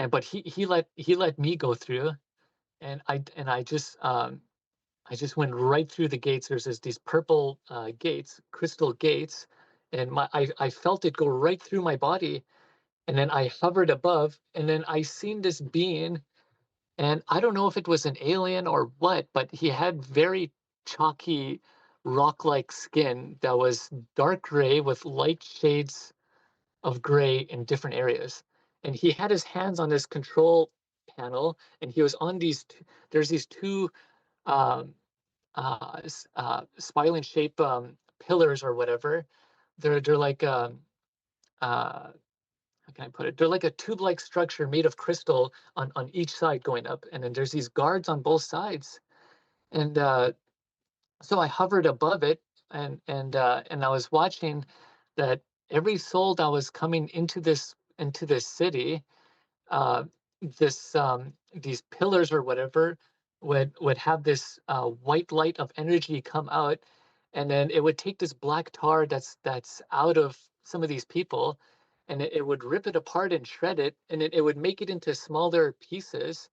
but he let me go through, and I just went right through the gates. There's these purple gates, crystal gates, and I felt it go right through my body, and then I hovered above, and then I seen this being. And I don't know if it was an alien or what, but he had very chalky, rock-like skin that was dark gray with light shades of gray in different areas. And he had his hands on this control panel, and he was on there's these two um, spiraling shape pillars or whatever. They're like how can I put it? They're like a tube-like structure made of crystal on each side going up, and then there's these guards on both sides. And so I hovered above it, and I was watching that every soul that was coming into this city, uh, this these pillars or whatever would have this white light of energy come out, and then it would take this black tar that's out of some of these people, and it would rip it apart and shred it, and it would make it into smaller pieces,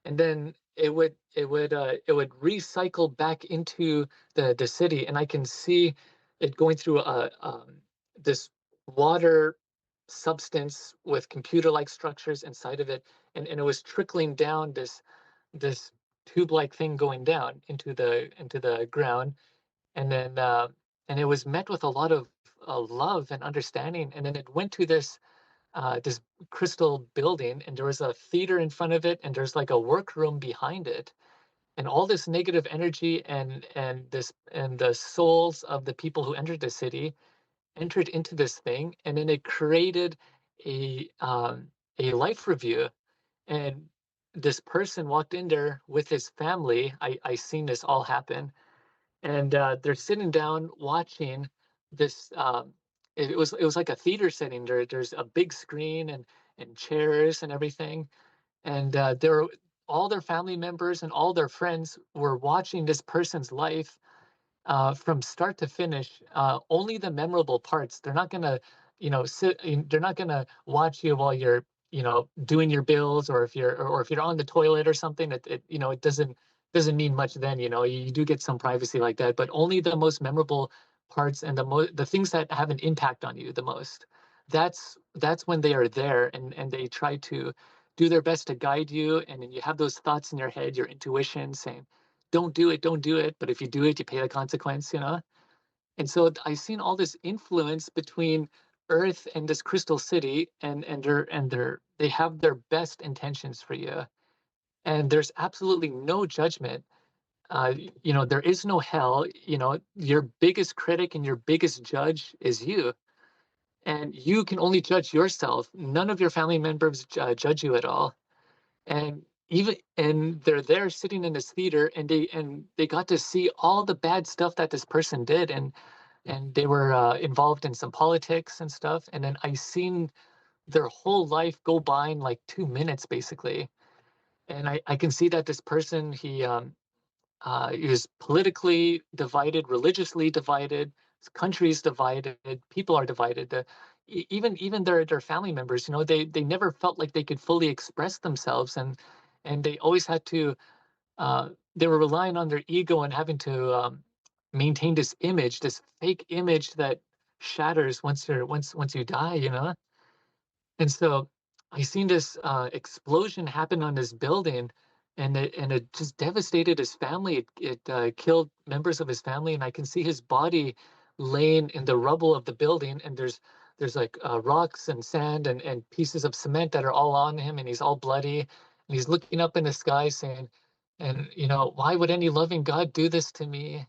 and then it would recycle back into the city, and I can see it going through this water substance with computer-like structures inside of it, and it was trickling down this tube-like thing going down into the ground, and then and it was met with a lot of love and understanding, and then it went to this crystal building, and there was a theater in front of it, and there's like a workroom behind it, and all this negative energy and the souls of the people who entered the city entered into this thing, and then it created a life review, and this person walked in there with his family. I seen this all happen, and they're sitting down watching this. It was like a theater setting. There's a big screen and chairs and everything, and all their family members and all their friends were watching this person's life from start to finish. Only the memorable parts. They're not gonna, they're not gonna watch you while you're, doing your bills, or if you're on the toilet or something. It doesn't mean much then. You do get some privacy like that, but only the most memorable parts and the things that have an impact on you the most. That's when they are there, and they try to do their best to guide you, and then you have those thoughts in your head, your intuition saying, don't do it, don't do it. But if you do it, you pay the consequence. And so I seen all this influence between Earth and this crystal city, they have their best intentions for you. And there's absolutely no judgment. There is no hell. Your biggest critic and your biggest judge is you. And you can only judge yourself. None of your family members judge you at all. And they're there sitting in this theater, and they got to see all the bad stuff that this person did, and they were involved in some politics and stuff, and then I seen their whole life go by in like 2 minutes basically. And I can see that this person, he was politically divided, religiously divided, countries divided, people are divided. Even their family members, they never felt like they could fully express themselves, and they always had to. They were relying on their ego and having to maintain this image, this fake image that shatters once you die. And so I seen this explosion happen on this building, and it just devastated his family. It killed members of his family, and I can see his body laying in the rubble of the building. And there's like rocks and sand and pieces of cement that are all on him, and he's all bloody, and he's looking up in the sky saying, and why would any loving God do this to me?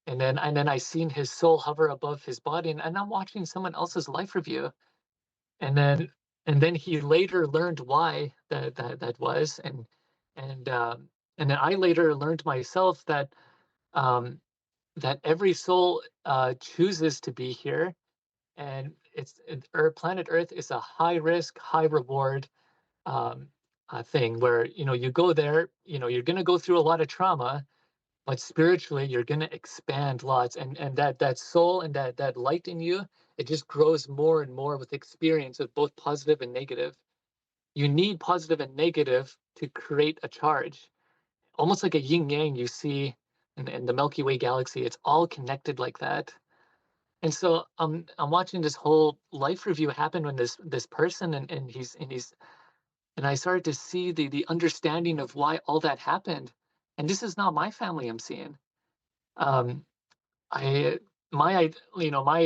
And then I seen his soul hover above his body, and I'm watching someone else's life review, and then he later learned why that was, and then I later learned myself um, that every soul chooses to be here, and planet Earth is a high risk, high reward um, thing where you go there, you're going to go through a lot of trauma, but spiritually you're going to expand lots, and that soul and that light in you, it just grows more and more with experience of both positive and negative. You need positive and negative to create a charge, almost like a yin yang you see in the Milky Way galaxy. It's all connected like that. And so I'm watching this whole life review happen when this person, and I started to see the understanding of why all that happened. And this is not my family I'm seeing. Um, I my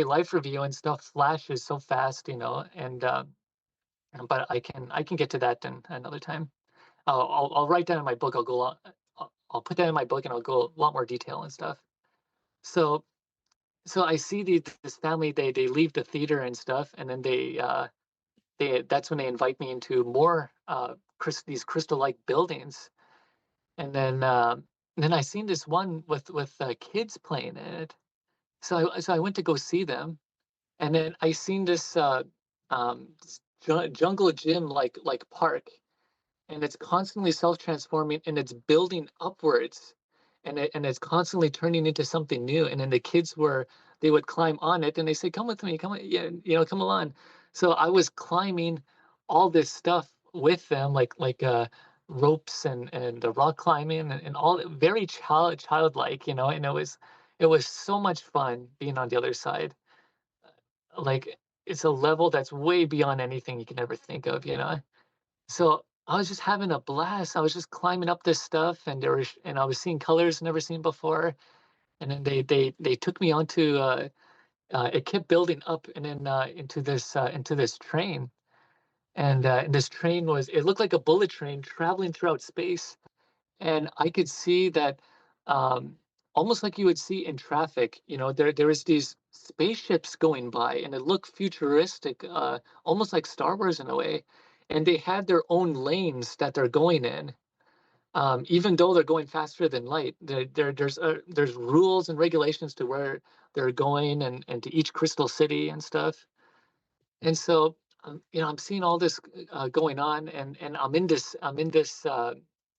life review and stuff flashes so fast, and but I can get to that in another time. I'll write down in my book. I'll put that in my book, and I'll go a lot more detail and stuff. So I see this family. They leave the theater and stuff, and then they that's when they invite me into more these crystal-like buildings, and then I seen this one with kids playing in it. So I went to go see them, and then I seen this jungle gym like park, and it's constantly self-transforming, and it's building upwards, and it's constantly turning into something new. And then the kids were they would climb on it, and they say, "Come with me, come on, yeah, come along." So I was climbing all this stuff with them, like ropes and the rock climbing and all very childlike, and it was so much fun being on the other side. Like, it's a level that's way beyond anything you can ever think of. So I was just having a blast. I was just climbing up this stuff, and I was seeing colors never seen before. And then they took me onto it kept building up, and then into this train. And this train it looked like a bullet train traveling throughout space, and I could see that, um, almost like you would see in traffic. There was these spaceships going by, and it looked futuristic, almost like Star Wars in a way. And they had their own lanes that they're going in. Even though they're going faster than light, there's rules and regulations to where they're going, and to each crystal city and stuff. And so, I'm seeing all this going on, and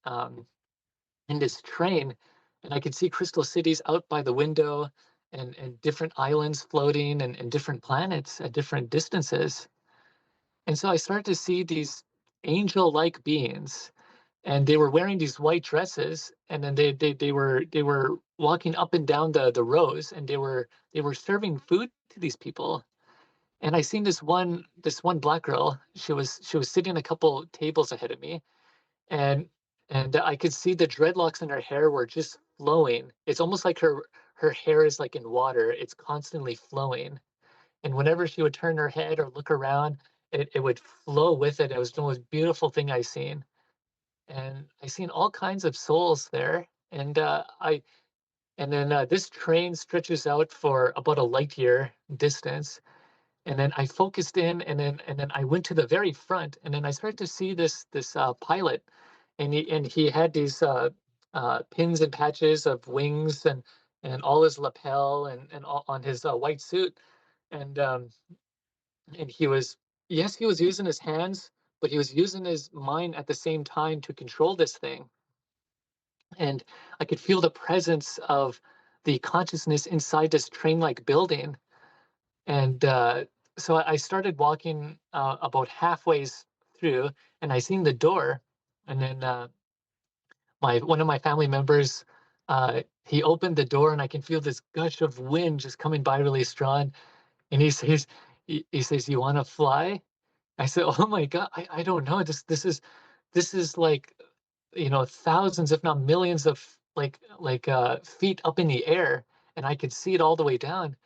um, in this train, and I could see crystal cities out by the window, and different islands floating, and different planets at different distances. And so I started to see these angel-like beings, and they were wearing these white dresses, and then they were walking up and down the rows, and they were serving food to these people. And I seen this one black girl. She was sitting a couple tables ahead of me, and I could see the dreadlocks in her hair were just flowing. It's almost like her hair is like in water. It's constantly flowing. And whenever she would turn her head or look around, it would flow with it. It was the most beautiful thing I seen. And I seen all kinds of souls there. And then this train stretches out for about a light year distance. And then I focused in, and then I went to the very front, and then I started to see this pilot, and he had these pins and patches of wings, and all his lapel, and all on his white suit. And um, and he was yes, he was using his hands, but he was using his mind at the same time to control this thing. And I could feel the presence of the consciousness inside this train-like building. And so I started walking about halfway through, and I seen the door, and then my one of my family members, he opened the door, and I can feel this gush of wind just coming by really strong. And he says, "You want to fly?" I said, "Oh my God, I don't know. This is like, thousands, if not millions of feet up in the air, and I could see it all the way down."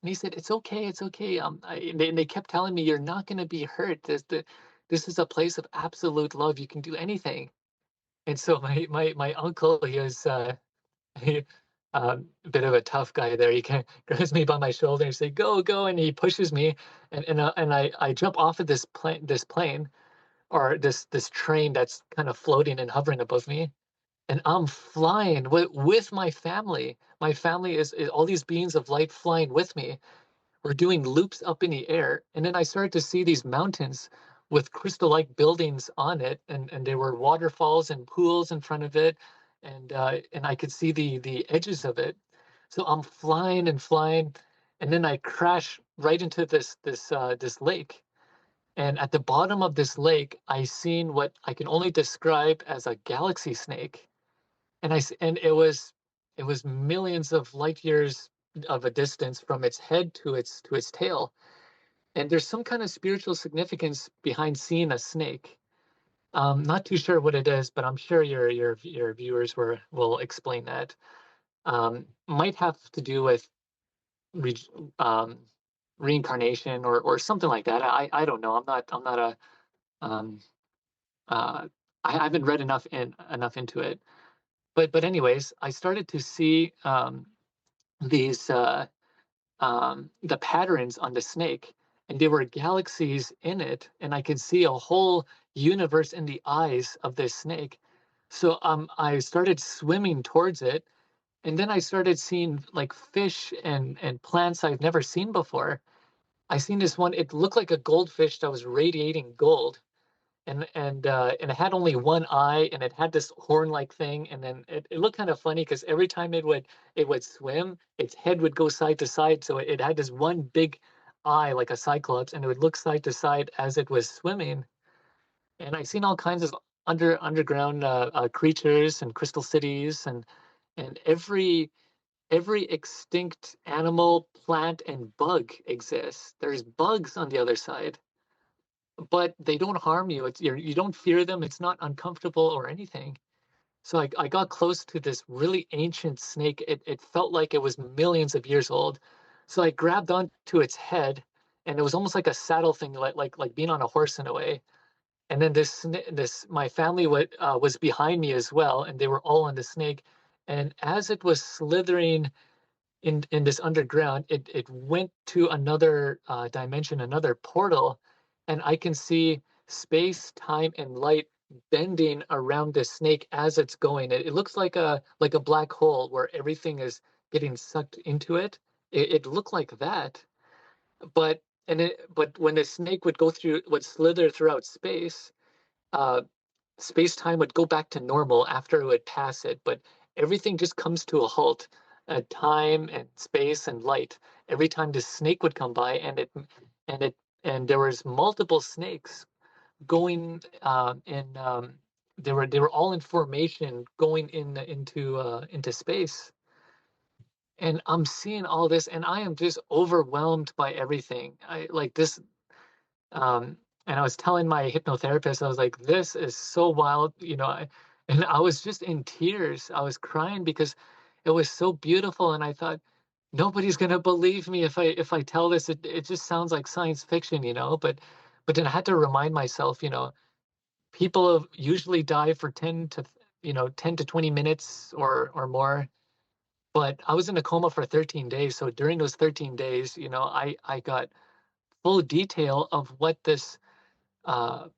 And he said, "It's okay, it's okay." And they kept telling me, "You're not going to be hurt. This is a place of absolute love. You can do anything." And so my uncle, he was he, a bit of a tough guy there. He kind of grabs me by my shoulder and say, "Go, go," and he pushes me, and I jump off of this plane, or this train that's kind of floating and hovering above me, and I'm flying with my family. My family is all these beings of light flying with me. We're doing loops up in the air. And then I started to see these mountains with crystal-like buildings on it, and there were waterfalls and pools in front of it, and I could see the edges of it. So I'm flying and flying, and then I crash right into this lake. And at the bottom of this lake, I seen what I can only describe as a galaxy snake. And it was millions of light years of a distance from its head to its tail. And there's some kind of spiritual significance behind seeing a snake. Not too sure what it is, but I'm sure your viewers will explain that. Might have to do with re, um, reincarnation, or something like that. I don't know. I'm not a um, uh, I haven't read enough into it. But anyways, I started to see these the patterns on the snake, and there were galaxies in it, and I could see a whole universe in the eyes of this snake. So I started swimming towards it, and then I started seeing like fish and plants I've never seen before. I seen this one. It looked like a goldfish that was radiating gold, and it had only one eye, and it had this horn-like thing, and then it looked kind of funny because every time it would swim, its head would go side to side, so it had this one big eye like a cyclops, and it would look side to side as it was swimming. And I seen all kinds of underground creatures and crystal cities, and every extinct animal, plant, and bug exists. There's bugs on the other side, but they don't harm you. You don't fear them. It's not uncomfortable or anything. So I got close to this really ancient snake. It felt like it was millions of years old. So I grabbed onto its head, and it was almost like a saddle thing, like being on a horse in a way. And then this my family was behind me as well, and they were all on the snake. And as it was slithering in this underground, it went to another dimension, another portal, and I can see space, time, and light bending around this snake as it's going. It looks like a black hole where everything is getting sucked into it. It looked like that, but but when the snake would slither throughout space, uh, space-time would go back to normal after it would pass it, but everything just comes to a halt. Time and space and light. Every time the snake would come by, and it and there was multiple snakes going in. They were all in formation going into space. And I'm seeing all this, and I am just overwhelmed by everything. I like this and I was telling my hypnotherapist, I was like, this is so wild, and I was just in tears. I was crying because it was so beautiful, and I thought nobody's gonna believe me if I tell this. It just sounds like science fiction, but then I had to remind myself, people usually die for 10 to 20 minutes or more. But I was in a coma for 13 days. So during those 13 days, I got full detail of what this uh,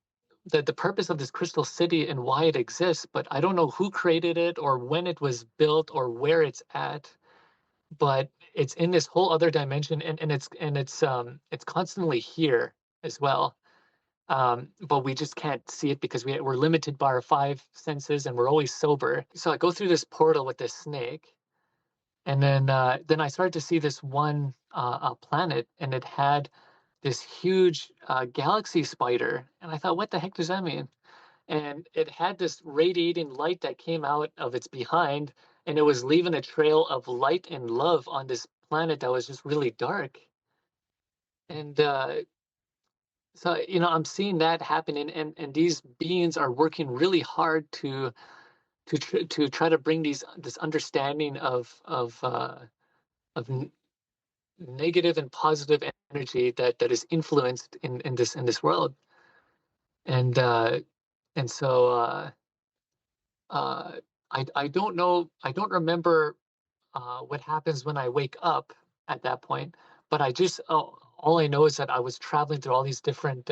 the purpose of this crystal city and why it exists, but I don't know who created it or when it was built or where it's at. But it's in this whole other dimension, and it's constantly here as well. But we just can't see it because we're limited by our five senses, and we're always sober. So I go through this portal with this snake, and then I started to see this one planet, and it had this huge galaxy spider, and I thought, what the heck does that mean? And it had this radiating light that came out of its behind, and it was leaving a trail of light and love on this planet that was just really dark. And so I'm seeing that happening, and these beings are working really hard to try to bring this understanding of negative and positive energy that is influenced in this world. And uh and so uh uh I don't know, I don't remember what happens when I wake up at that point, but all I know is that I was traveling through all these different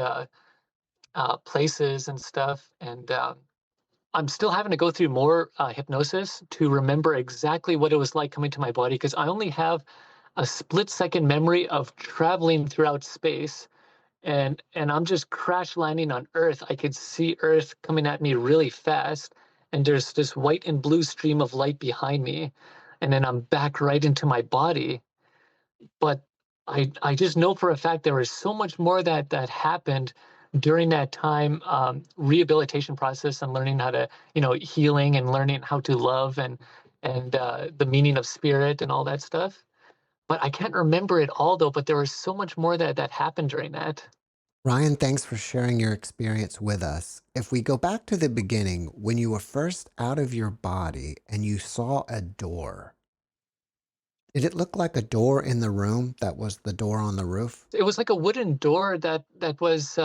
places and stuff, and I'm still having to go through more hypnosis to remember exactly what it was like coming to my body, because I only have a split-second memory of traveling throughout space, and I'm just crash landing on Earth. I could see Earth coming at me really fast, and there's this white and blue stream of light behind me, and then I'm back right into my body. But I just know for a fact there was so much more that happened during that time, rehabilitation process, and learning how to, healing, and learning how to love, and the meaning of spirit and all that stuff. But I can't remember it all though. But there was so much more that happened during that. Ryan, thanks for sharing your experience with us. If we go back to the beginning, when you were first out of your body and you saw a door, did it look like a door in the room that was the door on the roof? It was like a wooden door that was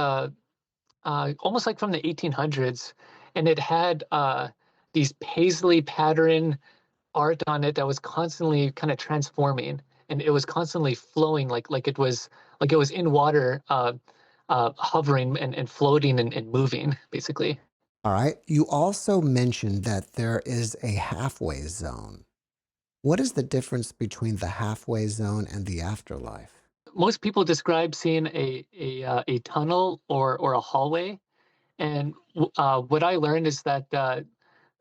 almost like from the 1800s, and it had these paisley pattern art on it that was constantly kind of transforming, and it was constantly flowing like it was in water, hovering and floating and moving, basically. All right. You also mentioned that there is a halfway zone. What is the difference between the halfway zone and the afterlife? most people describe seeing a tunnel or a hallway, and what I learned is that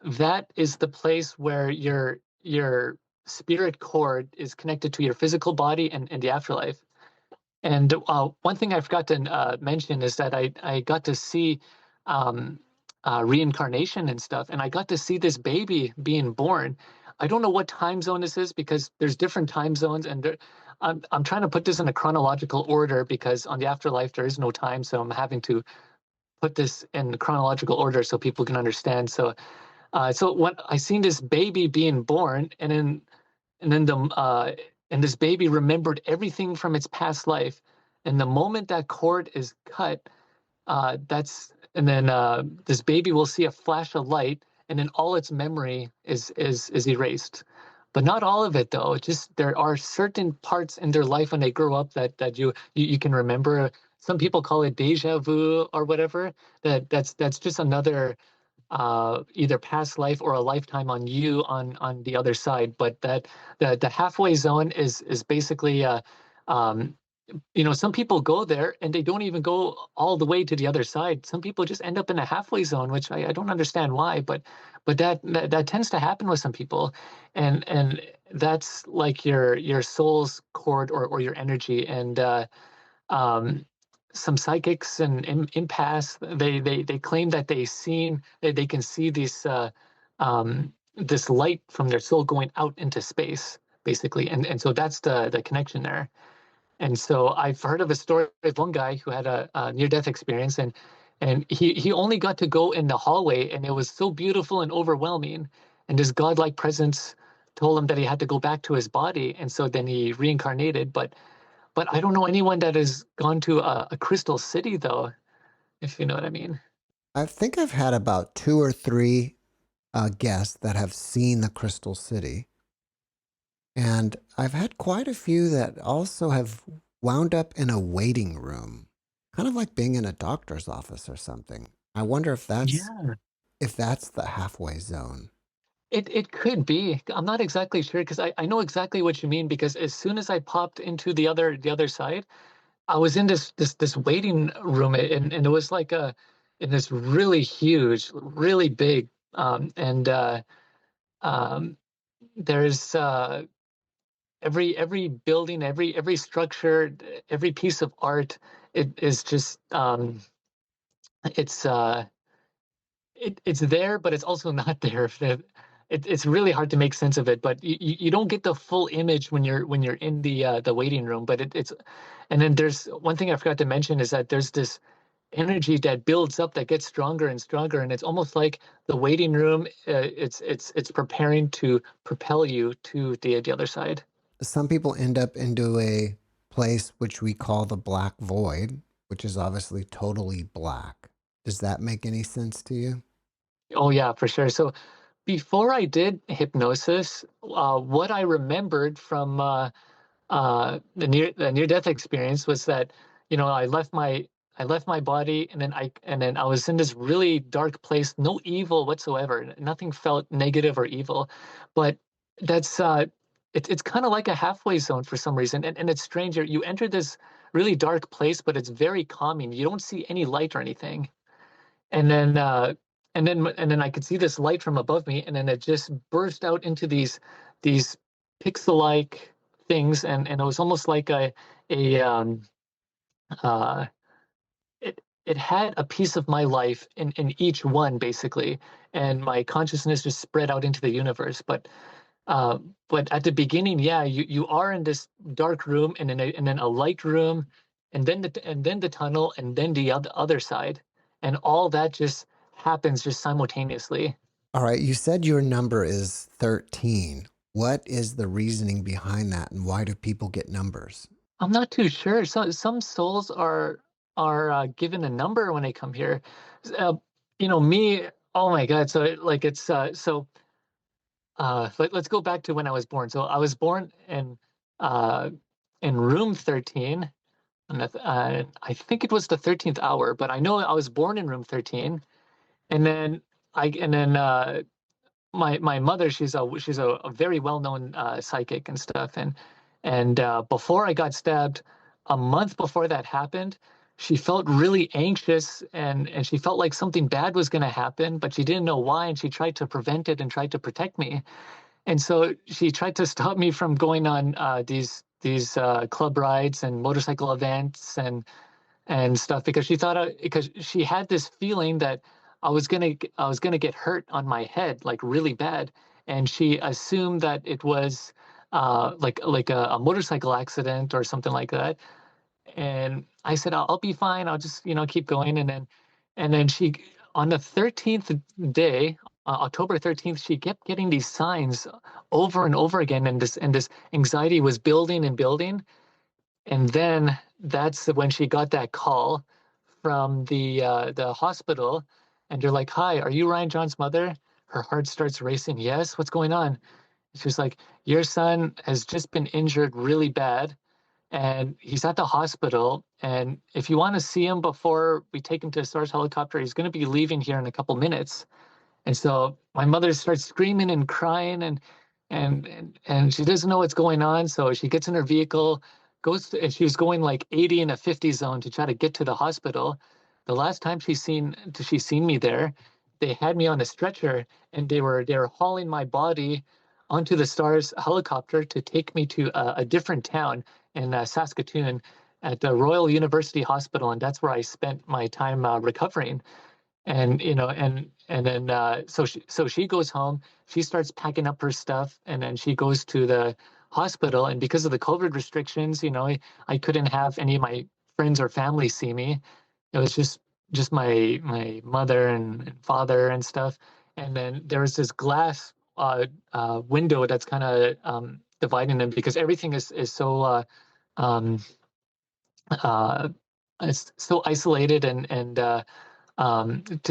that is the place where your spirit cord is connected to your physical body and the afterlife. And one thing I forgot to mention is that I got to see um, reincarnation and stuff, and I got to see this baby being born. I don't know what time zone this is because there's different time zones, and I'm trying to put this in a chronological order because on the afterlife there is no time, so I'm having to put this in chronological order so people can understand. So when I seen this baby being born, and then and this baby remembered everything from its past life, and the moment that cord is cut, that's and then this baby will see a flash of light, and then all its memory is erased. But not all of it though. Just there are certain parts in their life when they grow up that you can remember. Some people call it deja vu or whatever. That's just another either past life or a lifetime on you on the other side. But that the halfway zone is basically um, some people go there and they don't even go all the way to the other side. Some people just end up in a halfway zone, which I don't understand why, but that tends to happen with some people, and that's like your soul's cord or your energy. And um, some psychics and empaths, they claim that they can see this light from their soul going out into space, basically, and so that's the connection there. And so I've heard of a story of one guy who had a near-death experience, and he only got to go in the hallway, and it was so beautiful and overwhelming. And this godlike presence told him that he had to go back to his body, and so then he reincarnated. But I don't know anyone that has gone to a crystal city, though, if you know what I mean. I think I've had about two or three guests that have seen the Crystal City. And I've had quite a few that also have wound up in a waiting room, kind of like being in a doctor's office or something. I wonder Yeah. if that's the halfway zone. It could be. I'm not exactly sure because I know exactly what you mean because as soon as I popped into the other side, I was in this waiting room and it was like in this really huge, really big and um there's every building, every structure, every piece of art, it is just it's it's there, but it's also not there. It's really hard to make sense of it, but you don't get the full image when you're in the waiting room. But it's and then there's one thing I forgot to mention is that there's this energy that builds up that gets stronger and stronger, and it's almost like the waiting room. It's preparing to propel you to the other side. Some people end up into a place which we call the black void, which is obviously totally black. Does that make any sense to you? Oh yeah, for sure. So before I did hypnosis, what I remembered from the near death experience was that I left my body, and then I was in this really dark place, no evil whatsoever. Nothing felt negative or evil, but that's it's kind of like a halfway zone for some reason, and it's strange. You enter this really dark place, but it's very calming. You don't see any light or anything, and then I could see this light from above me, and then it just burst out into these pixel-like things, and it was almost like a uh it had a piece of my life in each one basically, and my consciousness just spread out into the universe. But at the beginning, yeah, you are in this dark room, and then a light room, and then the tunnel, and then the other side, and all that just happens just simultaneously. All right, you said your number is 13. What is the reasoning behind that, and why do people get numbers? I'm not too sure. Some souls are given a number when they come here. Uh, me. Oh my God! So like it's so. Let's go back to when I was born. So I was born uh, in room 13. I think it was the 13th hour, but I know I was born in room 13. And then my mother, she's a very well-known psychic and stuff. And before I got stabbed, a month before that happened, she felt really anxious and she felt like something bad was going to happen, but she didn't know why. And she tried to prevent it and tried to protect me. And so she tried to stop me from going on these club rides and motorcycle events and stuff because she thought because she had this feeling that I was gonna get hurt on my head like really bad, and she assumed that it was like a motorcycle accident or something like that. And I said, I'll be fine. I'll just, keep going. And then she, on the 13th day, October 13th, she kept getting these signs over and over again. And this anxiety was building and building. And then that's when she got that call from the hospital. And they're like, "Hi, are you Ryan John's mother?" Her heart starts racing. Yes, what's going on? She's like, "Your son has just been injured really bad and he's at the hospital. And if you want to see him before we take him to a SARS helicopter, he's going to be leaving here in a couple minutes." And so my mother starts screaming and crying and she doesn't know what's going on. So she gets in her vehicle, and she was going like 80 in a 50 zone to try to get to the hospital. The last time she's seen me there, they had me on a stretcher and they were hauling my body onto the STARS helicopter to take me to a different town in Saskatoon at the Royal University Hospital, and that's where I spent my time recovering. And then so she goes home, she starts packing up her stuff, and then she goes to the hospital. And because of the COVID restrictions, I couldn't have any of my friends or family see me. It was just my mother and father and stuff. And then there was this glass window that's kind of dividing them because everything is so um, uh, it's so isolated and to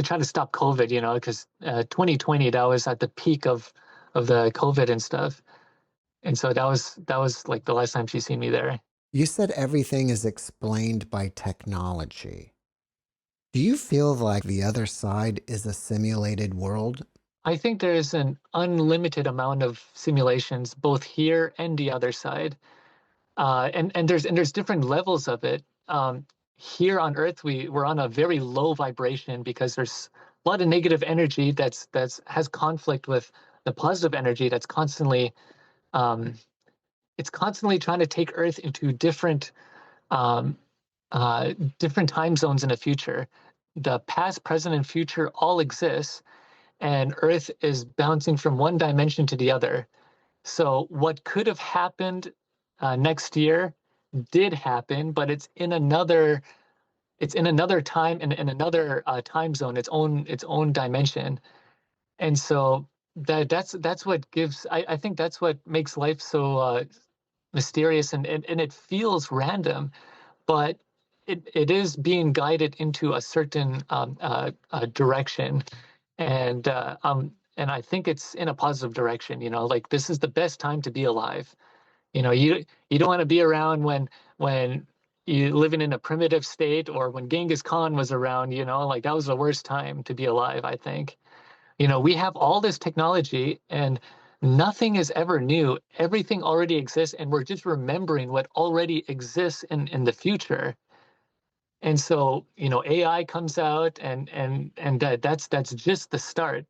try to stop COVID, because 2020, that was at the peak of the COVID and stuff. And so that was like the last time she's seen me there. You said everything is explained by technology. Do you feel like the other side is a simulated world? I think there's an unlimited amount of simulations, both here and the other side. And there's different levels of it. Here on Earth, we're on a very low vibration because there's a lot of negative energy that's has conflict with the positive energy that's constantly um, it's constantly trying to take Earth into um, different time zones in the future. The past, present, and future all exist, and Earth is bouncing from one dimension to the other. So what could have happened next year did happen, but it's in another time and in another time zone, its own dimension. And so that's what gives. I think that's what makes life so mysterious and it feels random, but it is being guided into a certain direction, and I think it's in a positive direction. Like this is the best time to be alive. You don't want to be around when you living in a primitive state or when Genghis Khan was around, like that was the worst time to be alive, I think. We have all this technology and nothing is ever new. Everything already exists and we're just remembering what already exists in the future. And so, AI comes out and that's just the start.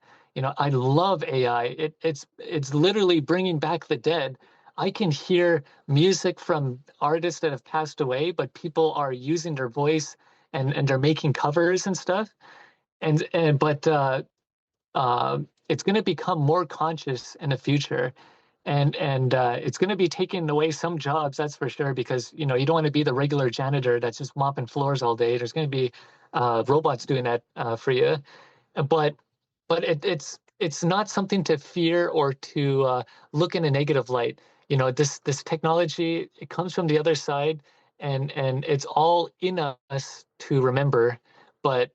I love AI. It's literally bringing back the dead. I can hear music from artists that have passed away, but people are using their voice and they're making covers and stuff. And but it's going to become more conscious in the future, and it's going to be taking away some jobs, that's for sure, because you don't want to be the regular janitor that's just mopping floors all day. There's going to be robots doing that for you, but it's not something to fear or to look in a negative light. This technology, it comes from the other side, and it's all in us to remember, but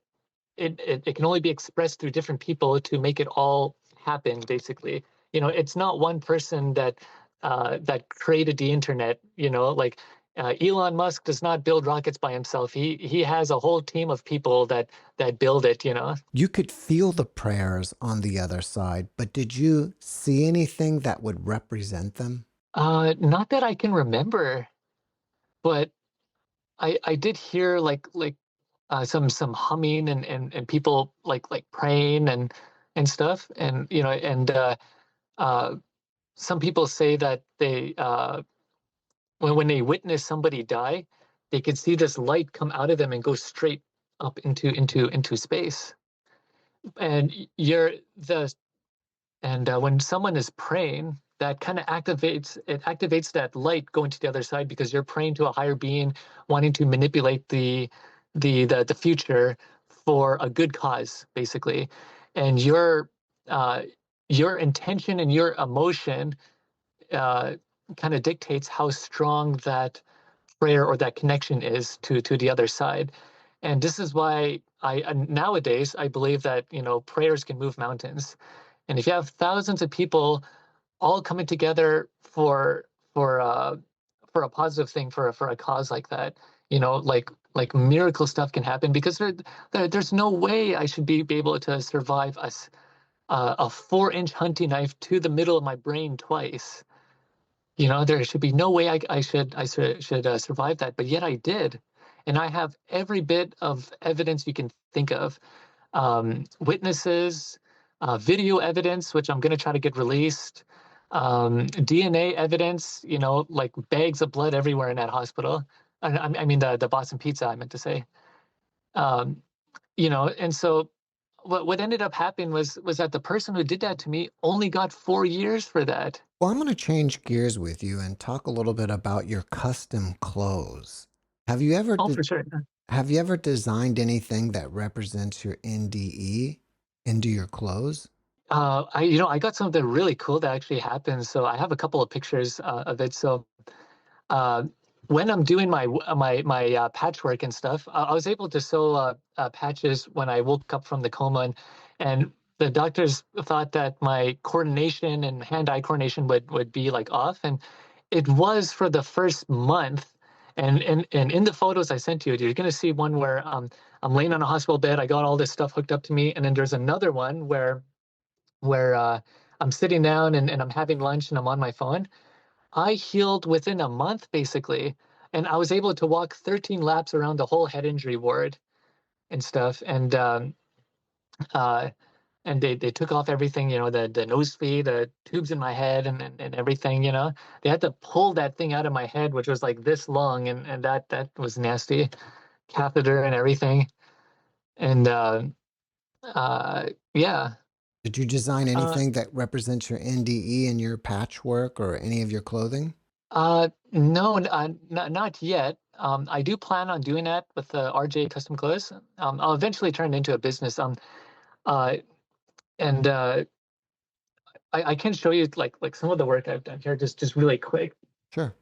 it can only be expressed through different people to make it all happen, basically. It's not one person that created the internet. Like Elon Musk does not build rockets by himself. He has a whole team of people that build it. You could feel the prayers on the other side, but did you see anything that would represent them? Not that I can remember, but I did hear some humming and people like praying and stuff, and uh, some people say that when they witness somebody die, they could see this light come out of them and go straight up into space. And you're the and when someone is praying, that kind of activates that light going to the other side because you're praying to a higher being, wanting to manipulate the future for a good cause, basically. And uh, your intention and your emotion uh, kind of dictates how strong that prayer or that connection is to the other side. And this is why nowadays I believe that prayers can move mountains. And if you have thousands of people all coming together for uh, for a positive thing, for a cause like that, like miracle stuff can happen, because there's no way I should be able to survive a 4-inch hunting knife to the middle of my brain twice. There should be no way I should survive that, but yet I did, and I have every bit of evidence you can think of, witnesses, video evidence, which I'm going to try to get released, DNA evidence, like bags of blood everywhere in that hospital. I mean the Boston Pizza, I meant to say. Um, and so what ended up happening was that the person who did that to me only got 4 years for that. Well, I'm going to change gears with you and talk a little bit about your custom clothes. Have you ever Oh, de- for sure. have you ever designed anything that represents your NDE into your clothes? I got something really cool that actually happened. So I have a couple of pictures of it. So uh, when I'm doing my patchwork and stuff, I was able to sew patches when I woke up from the coma, and the doctors thought that my coordination and hand-eye coordination would be like off, and it was for the first month. And in the photos I sent you, you're going to see one where I'm laying on a hospital bed. I got all this stuff hooked up to me, and then there's another one where I'm sitting down and I'm having lunch and I'm on my phone. I healed within a month, basically, and I was able to walk 13 laps around the whole head injury ward and stuff. Uh, and they took off everything, the nose fee, the tubes in my head, and everything. They had to pull that thing out of my head, which was like this long, and that was nasty, catheter and everything. And yeah. Did you design Uh, anything that represents your NDE in your patchwork or any of your clothing? No, not yet. I do plan on doing that with the RJ Custom Clothes. I'll eventually turn it into a business. Uh, and I can show you like some of the work I've done here, just really quick. Sure.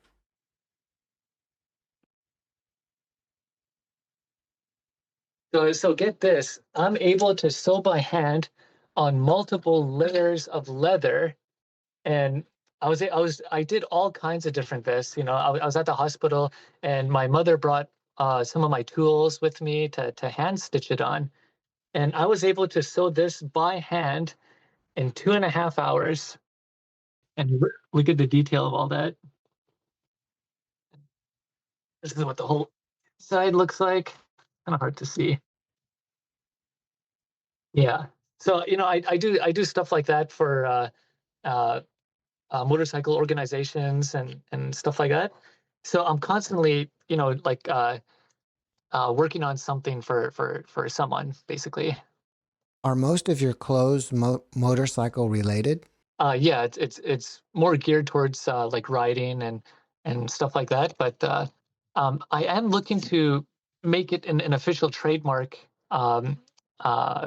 So get this, I'm able to sew by hand on multiple layers of leather, and I did all kinds of different vests. I was at the hospital, and my mother brought some of my tools with me to hand stitch it on. And I was able to sew this by hand in 2.5 hours. And look at the detail of all that. This is what the whole side looks like. Kind of hard to see. Yeah. So I do stuff like that for uh, motorcycle organizations and stuff like that. So I'm constantly working on something for someone, basically. Are most of your clothes motorcycle related? Yeah, it's more geared towards like riding and stuff like that. But I am looking to make it an official trademark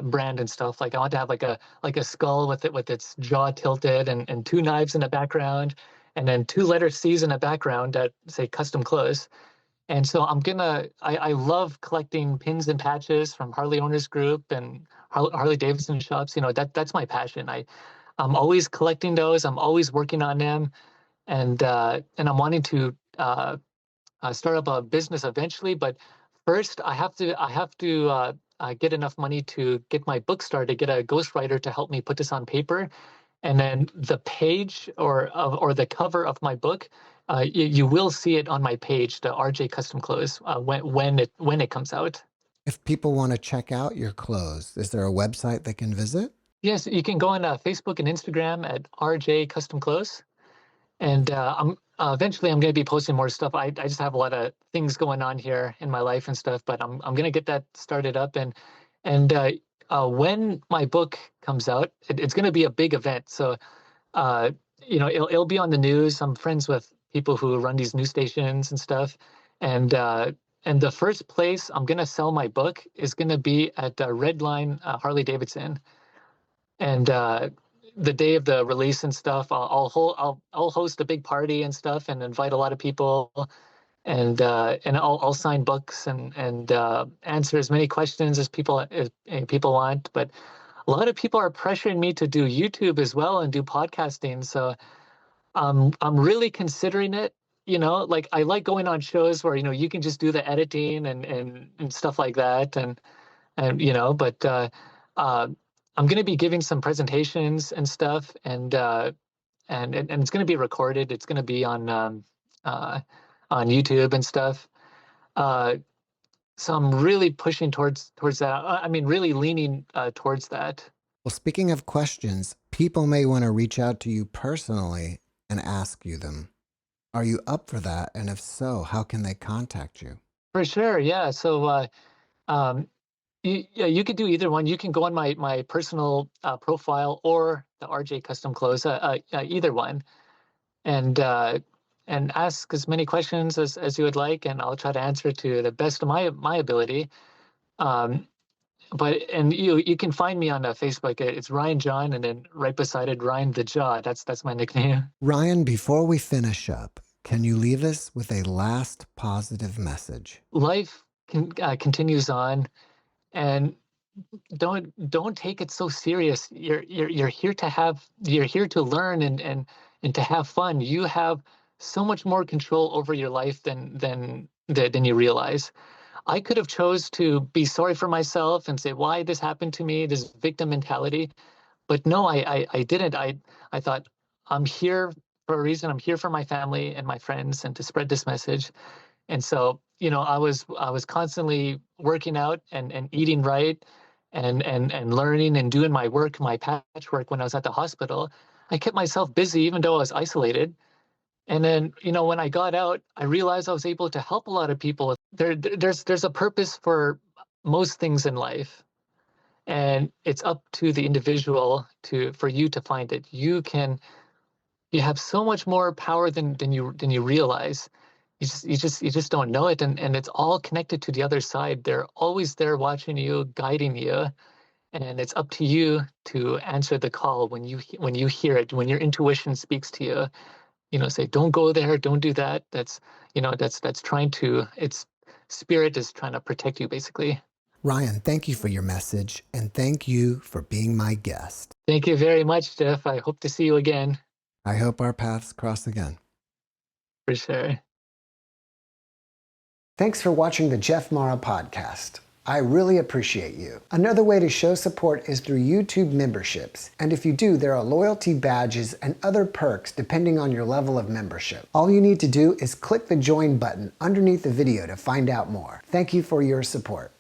brand and stuff. Like I want to have like a skull with its jaw tilted and two knives in the background, and then two letter C's in the background that say custom clothes. And so I love collecting pins and patches from Harley Owners Group and Harley Davidson shops. That's my passion. I'm always collecting those. I'm always working on them, and I'm wanting to start up a business eventually. But first, I have to get enough money to get my book started, get a ghostwriter to help me put this on paper, And then the page or the cover of my book, you will see it on my page, the RJ Custom Clothes, when it comes out. If people want to check out your clothes, is there a website they can visit? Yes, you can go on Facebook and Instagram at RJ Custom Clothes. And I'm eventually I'm going to be posting more stuff. I just have a lot of things going on here in my life and stuff, but I'm going to get that started up. And when my book comes out, it's going to be a big event. So uh, it'll be on the news. I'm friends with people who run these news stations and stuff, and uh, and the first place I'm going to sell my book is going to be at Red Line Harley Davidson. And the day of the release and stuff, I'll host a big party and stuff and invite a lot of people, and I'll sign books and answer as many questions as people want. But a lot of people are pressuring me to do YouTube as well and do podcasting. So I'm really considering it. Like I like going on shows where you can just do the editing and stuff like that, but uh, I'm going to be giving some presentations and stuff, and it's going to be recorded. It's going to be uh, on YouTube and stuff. Uh, so I'm really pushing towards that. I mean, really leaning towards that. Well, speaking of questions, people may want to reach out to you personally and ask you them. Are you up for that? And if so, how can they contact you? For sure, yeah. So um, yeah, you could do either one. You can go on my personal profile or the RJ Custom Clothes, either one, and uh, and ask as many questions as you would like, and I'll try to answer to the best of my ability. Um, and you can find me on Facebook. It's Ryan John, and then right beside it, Ryan the Jaw. That's my nickname. Ryan, before we finish up, can you leave us with a last positive message? Life continues on, and don't take it so serious. You're here to learn and to have fun. You have so much more control over your life than you realize. I could have chose to be sorry for myself and say why this happened to me, this victim mentality. But no, I didn't. I thought I'm here for a reason. I'm here for my family and my friends and to spread this message. And so, I was constantly working out and eating right and learning and doing my work, my patchwork when I was at the hospital. I kept myself busy even though I was isolated. And then, when I got out, I realized I was able to help a lot of people. There's a purpose for most things in life, and it's up to the individual for you to find it. You have so much more power than you realize. You just don't know it, and it's all connected to the other side. They're always there watching you, guiding you, and it's up to you to answer the call when you hear it, when your intuition speaks to you. Say, don't go there, don't do that. That's trying to, it's spirit is trying to protect you, basically. Ryan, thank you for your message, and thank you for being my guest. Thank you very much, Jeff. I hope to see you again. I hope our paths cross again. For sure. Thanks for watching the JeffMara podcast. I really appreciate you. Another way to show support is through YouTube memberships. And if you do, there are loyalty badges and other perks depending on your level of membership. All you need to do is click the join button underneath the video to find out more. Thank you for your support.